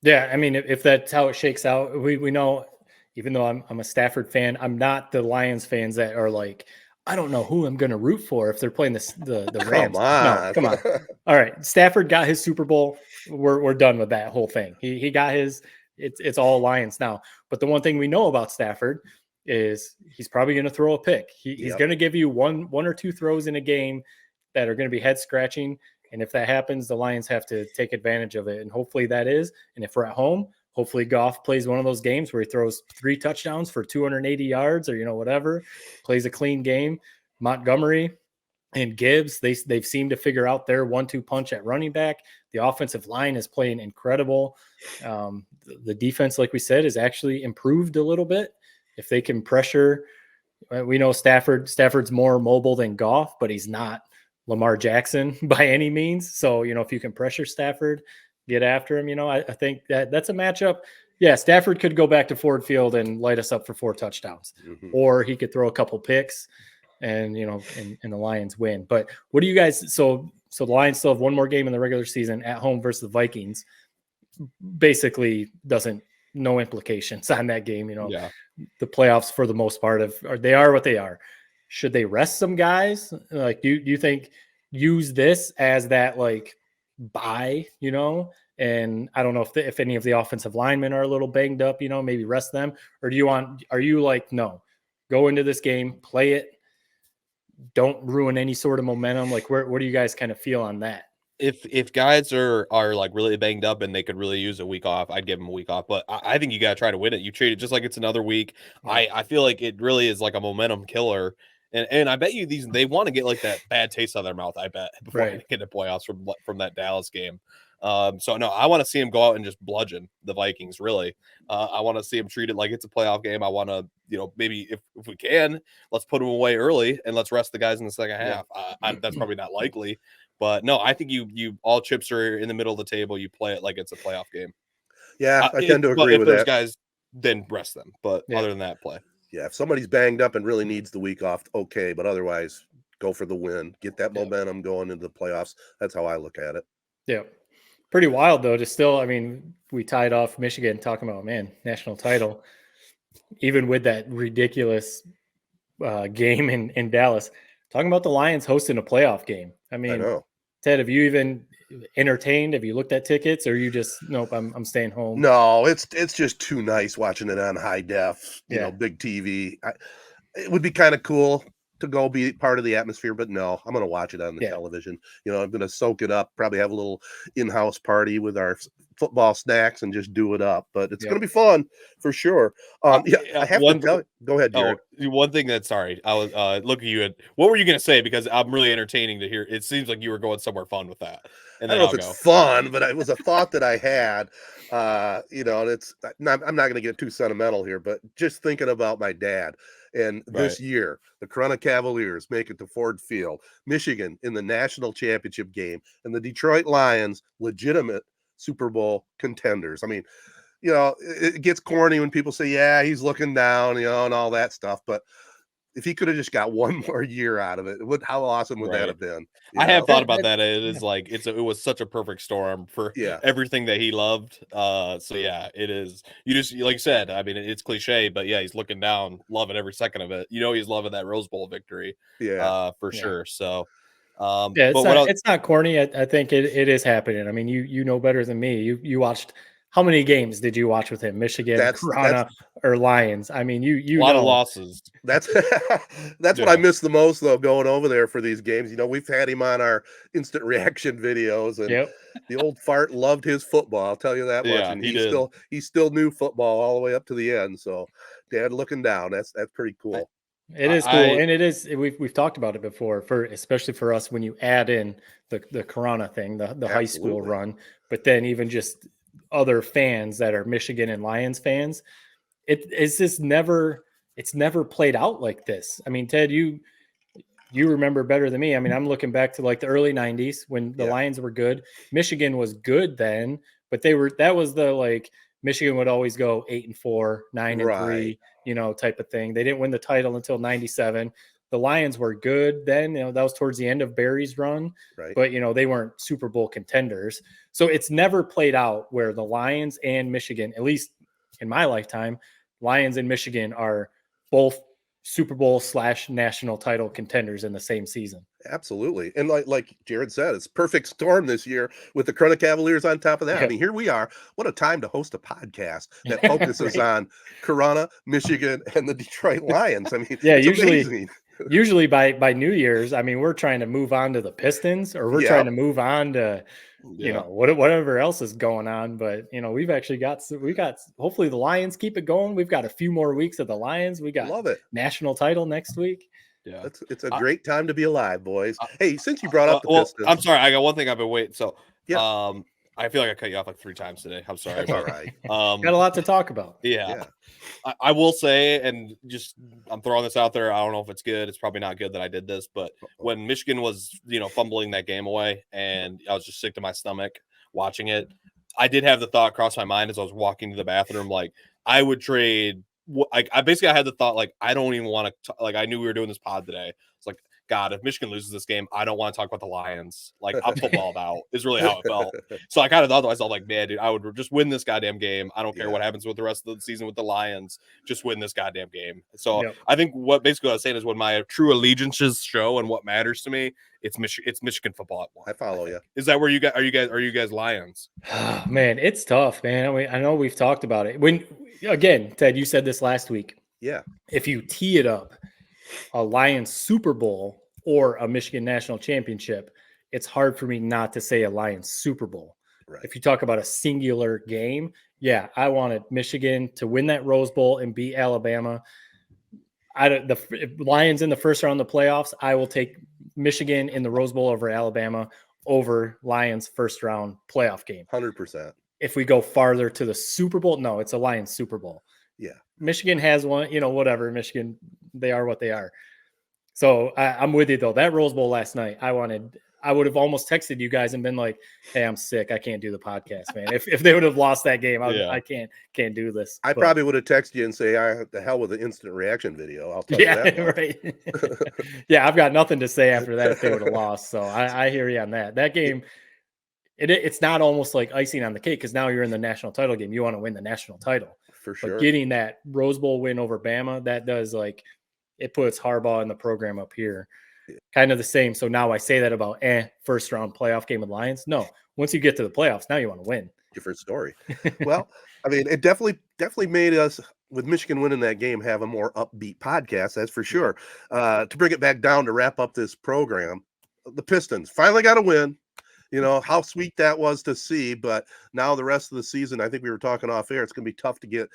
Yeah, I mean, if that's how it shakes out, we know, even though I'm a Stafford fan, I'm not the Lions fans that are like, I don't know who I'm going to root for if they're playing the Rams. Come on. No, come on. All right, Stafford got his Super Bowl. We're done with that whole thing. He got his. It's all Lions now. But the one thing we know about Stafford is he's probably going to throw a pick. He's going to give you one or two throws in a game that are going to be head scratching. And if that happens, the Lions have to take advantage of it. And hopefully that is. And if we're at home, hopefully Goff plays one of those games where he throws 3 touchdowns for 280 yards or, whatever, plays a clean game. Montgomery and Gibbs, they've seemed to figure out their 1-2 punch at running back. The offensive line is playing incredible. The defense, like we said, is actually improved a little bit. If they can pressure, we know Stafford's more mobile than Goff, but he's not Lamar Jackson by any means. So, if you can pressure Stafford, get after him, I think that's a matchup. Yeah, Stafford could go back to Ford Field and light us up for 4 touchdowns, or he could throw a couple picks and, and the Lions win. But what do you guys, so the Lions still have one more game in the regular season at home versus the Vikings. Basically no implications on that game. The playoffs for the most part they are what they are. Should they rest some guys? Like, do you think use this as that bye, and I don't know if any of the offensive linemen are a little banged up, maybe rest them, or are you like, no, go into this game, play it, don't ruin any sort of momentum? Like, where do you guys kind of feel on that? if guys are like really banged up and they could really use a week off, I'd give them a week off. But I think you got to try to win it. You treat it just like it's another week. Yeah. I feel like it really is like a momentum killer. And I bet you they want to get like that bad taste out of their mouth, I bet, before Right. they get to playoffs from that Dallas game. So no, I want to see him go out and just bludgeon the Vikings. Really, I want to see him treat it like it's a playoff game. I want to, maybe if we can, let's put him away early and let's rest the guys in the second half. That's probably not likely, but no, I think you all chips are in the middle of the table. You play it like it's a playoff game. Yeah, I tend to agree with those that. guys, then rest them. But other than that, play. Yeah, if somebody's banged up and really needs the week off, okay, but otherwise, go for the win. Get that momentum going into the playoffs. That's how I look at it. Yeah. Pretty wild, though, to still, I mean, we tied off Michigan talking about, man, national title, even with that ridiculous game in Dallas, talking about the Lions hosting a playoff game. I I mean, know. Ted, have you even entertained? Have you looked at tickets, or are you just, nope, I'm staying home? No, it's just too nice watching it on high def, Yeah. big TV. It would be kind of cool to go be part of the atmosphere, but no, I'm going to watch it on the television. I'm going to soak it up, probably have a little in-house party with our football snacks and just do it up, but it's going to be fun for sure. I have to tell you, go ahead, Jared. One thing that, sorry, I was looking at you. What were you going to say? Because I'm really entertaining to hear. It seems like you were going somewhere fun with that. And I don't know if it's fun, but it was a thought that I had, and it's not, I'm not going to get too sentimental here, but just thinking about my dad. And this year, the Corunna Cavaliers make it to Ford Field, Michigan in the national championship game, and the Detroit Lions, legitimate Super Bowl contenders. I mean, it gets corny when people say, yeah, he's looking down, and all that stuff. But if he could have just got one more year out of it, how awesome would that have been? I have thought about that. It is like it was such a perfect storm for everything that he loved. So yeah, it is. You just, like you said, I mean, it's cliche, but yeah, he's looking down, loving every second of it. He's loving that Rose Bowl victory. For sure. So it's not corny. I think it is happening. I mean, you know better than me. You watched. How many games did you watch with him? Michigan, Corunna, or Lions? I mean, you a lot of losses. That's what I miss the most, though, going over there for these games. We've had him on our instant reaction videos, and the old fart loved his football. I'll tell you that much. And he still knew football all the way up to the end. So, Dad looking down, that's pretty cool. It is cool, and it is. We've talked about it before, especially for us when you add in the Corunna thing, the high school run, but then even just other fans that are Michigan and Lions fans, it's never played out like this. I mean, Ted, you remember better than me. I mean, I'm looking back to like the early 90s when the Lions were good. Michigan was good then, but that was the like Michigan would always go 8-4, 9-3, type of thing. They didn't win the title until 97. The Lions were good then. That was towards the end of Barry's run, but they weren't Super Bowl contenders. So it's never played out where the Lions and Michigan, at least in my lifetime, Lions and Michigan are both Super Bowl / national title contenders in the same season. Absolutely. And like Jared said, it's perfect storm this year with the Corunna Cavaliers on top of that. I mean, here we are. What a time to host a podcast that focuses on Corunna, Michigan, and the Detroit Lions. I mean, it's amazing. Usually by New Year's, I mean, we're trying to move on to the Pistons, or we're trying to move on to, whatever else is going on. But, we've got hopefully the Lions keep it going. We've got a few more weeks of the Lions. We got national title next week. Yeah, it's a great time to be alive, boys. Hey, since you brought up the Pistons, I'm sorry, I got one thing I've been waiting. So, I feel like I cut you off like 3 times today. I'm sorry. That's all right. Got a lot to talk about. Yeah. I will say, and just I'm throwing this out there. I don't know if it's good. It's probably not good that I did this, but when Michigan was, fumbling that game away, and I was just sick to my stomach watching it, I did have the thought cross my mind as I was walking to the bathroom, like I would trade. I had the thought, like, I don't even want to, like, I knew we were doing this pod today. It's like, God, if Michigan loses this game, I don't want to talk about the Lions. Like, I'm footballed out is really how it felt. So I kind of thought to myself, like, man, dude, I would just win this goddamn game. I don't care what happens with the rest of the season with the Lions. Just win this goddamn game. So I think what I was saying is when my true allegiances show and what matters to me, it's Michigan football at one. I follow you. Is that where you guys are you guys Lions? Oh, man, it's tough, man. I know we've talked about it. Again, Ted, you said this last week. Yeah. If you tee it up, a Lions Super Bowl or a Michigan national championship, it's hard for me not to say a Lions Super Bowl. Right. If you talk about a singular game, yeah, I wanted Michigan to win that Rose Bowl and beat Alabama. The Lions in the first round of the playoffs, I will take Michigan in the Rose Bowl over Alabama over Lions first round playoff game. 100%. If we go farther to the Super Bowl, no, it's a Lions Super Bowl. Yeah. Michigan has one, whatever. Michigan, they are what they are. So I'm with you though. That Rose Bowl last night, I would have almost texted you guys and been like, "Hey, I'm sick. I can't do the podcast, man." If they would have lost that game, I can't do this. I probably would have texted you and say, "The hell with the instant reaction video." I'll tell you that much. Right. Yeah, I've got nothing to say after that if they would have lost. So I hear you on that. That game, it's not almost like icing on the cake because now you're in the national title game. You want to win the national title for sure. But getting that Rose Bowl win over Bama, that does it puts Harbaugh in the program up here. Yeah. Kind of the same. So now I say that about first round playoff game with Lions. No, once you get to the playoffs, now you want to win. Different story. Well, I mean, it definitely made us, with Michigan winning that game, have a more upbeat podcast. That's for sure. To bring it back down to wrap up this program, the Pistons finally got a win. How sweet that was to see. But now the rest of the season, I think we were talking off air, it's going to be tough to get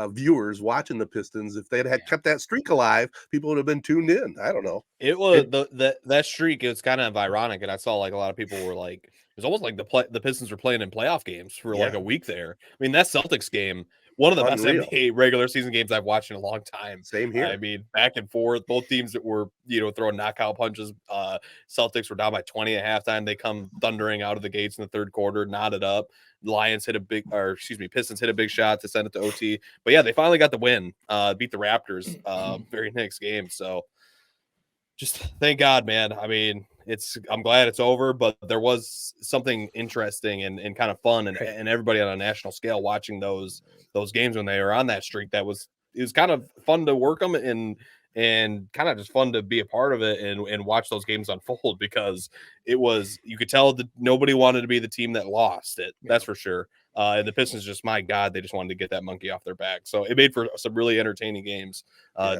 viewers watching the Pistons. If they'd had kept that streak alive, people would have been tuned in. I don't know. It was that streak. It was kind of ironic, and I saw a lot of people were like, it was almost like the Pistons were playing in playoff games for a week there. I mean, that Celtics game, one of the best NBA regular season games I've watched in a long time. Same here. I mean, back and forth, both teams that were throwing knockout punches. Celtics were down by 20 at halftime. They come thundering out of the gates in the third quarter, knotted up. Lions Pistons hit a big shot to send it to OT. But yeah, they finally got the win, beat the Raptors very next game. So just thank God, man. I mean, I'm glad it's over, but there was something interesting and kind of fun and everybody on a national scale watching those games when they were on that streak. It was kind of fun to work them and kind of just fun to be a part of it and watch those games unfold, because you could tell that nobody wanted to be the team that lost it. That's for sure. And the Pistons, just, my God, they just wanted to get that monkey off their back. So it made for some really entertaining games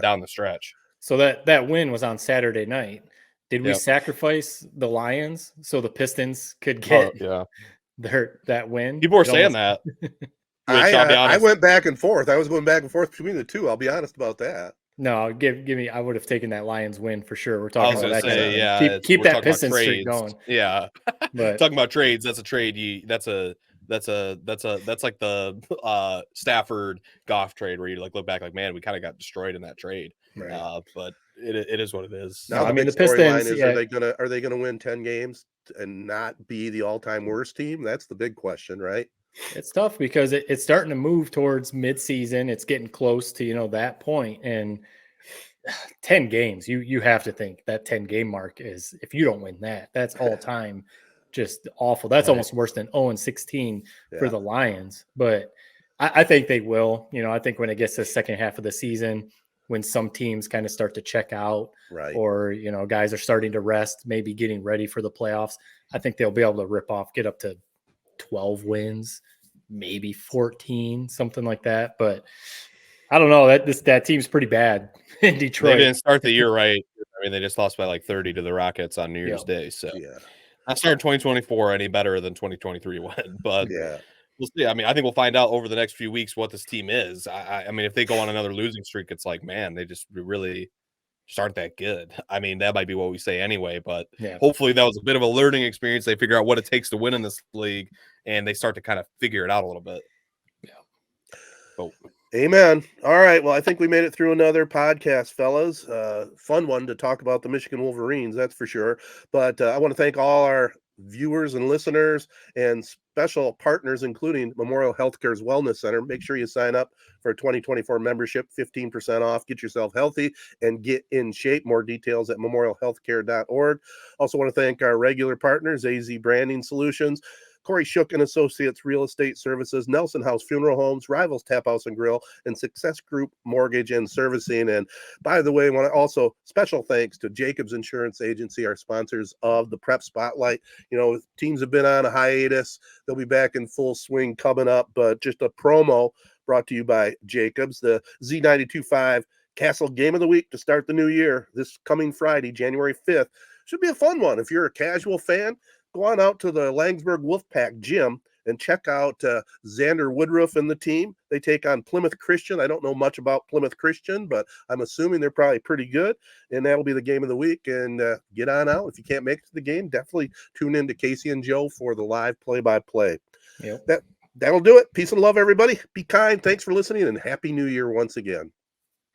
down the stretch. So that win was on Saturday night. Did we sacrifice the Lions so the Pistons could get that win? People were saying that. I went back and forth. I was going back and forth between the two. I'll be honest about that. No, give me. I would have taken that Lions win for sure. We're talking about that. Keep that Pistons streak going. Yeah, but talking about trades. That's a trade. That's like the Stafford Goff trade where you look back man, we kind of got destroyed in that trade. Right. But it is what it is. Now, the Pistons is, are they gonna win 10 games and not be the all-time worst team? That's the big question, right? It's tough because it's starting to move towards midseason. It's getting close to that point, and 10 games. You have to think that 10-game mark is, if you don't win that's all time just awful. That's almost worse than 0-16 for the Lions. But I think they will. I think when it gets to the second half of the season, when some teams kind of start to check out, or guys are starting to rest, maybe getting ready for the playoffs, I think they'll be able to get up to 12 wins, maybe 14, something like that. But I don't know, that team's pretty bad in Detroit. They didn't start the year right. I mean, they just lost by 30 to the Rockets on New Year's Day. So not starting 2024 any better than 2023 went, but we'll see. I mean, I think we'll find out over the next few weeks what this team is. I mean, if they go on another losing streak, it's man, they just really just aren't that good. I mean, that might be what we say anyway, but hopefully that was a bit of a learning experience. They figure out what it takes to win in this league, and they start to kind of figure it out a little bit. Yeah. So. Amen. All right. Well, I think we made it through another podcast, fellas. Fun one to talk about the Michigan Wolverines, that's for sure. But I want to thank all our viewers and listeners and special partners, including Memorial Healthcare's Wellness Center. Make sure you sign up for a 2024 membership, 15% off. Get yourself healthy and get in shape. More details at memorialhealthcare.org. Also want to thank our regular partners, AZee Branding Solutions, Kori and Associates Real Estate Services, Nelson House Funeral Homes, Rivals Taphouse and Grille, and Success Group Mortgage and Servicing. And by the way, I want to also special thanks to Jacobs Insurance Agency, our sponsors of the Prep Spotlight. Teams have been on a hiatus. They'll be back in full swing coming up, but just a promo brought to you by Jacobs. The Z92.5 Castle Game of the Week to start the new year this coming Friday, January 5th. should be a fun one. If you're a casual fan, go on out to the Langsburg Wolfpack gym and check out Xander Woodruff and the team. They take on Plymouth Christian. I don't know much about Plymouth Christian, but I'm assuming they're probably pretty good. And that'll be the game of the week. And get on out. If you can't make it to the game, definitely tune in to Casey and Joe for the live play-by-play. Yep. That'll do it. Peace and love, everybody. Be kind. Thanks for listening, and Happy New Year once again.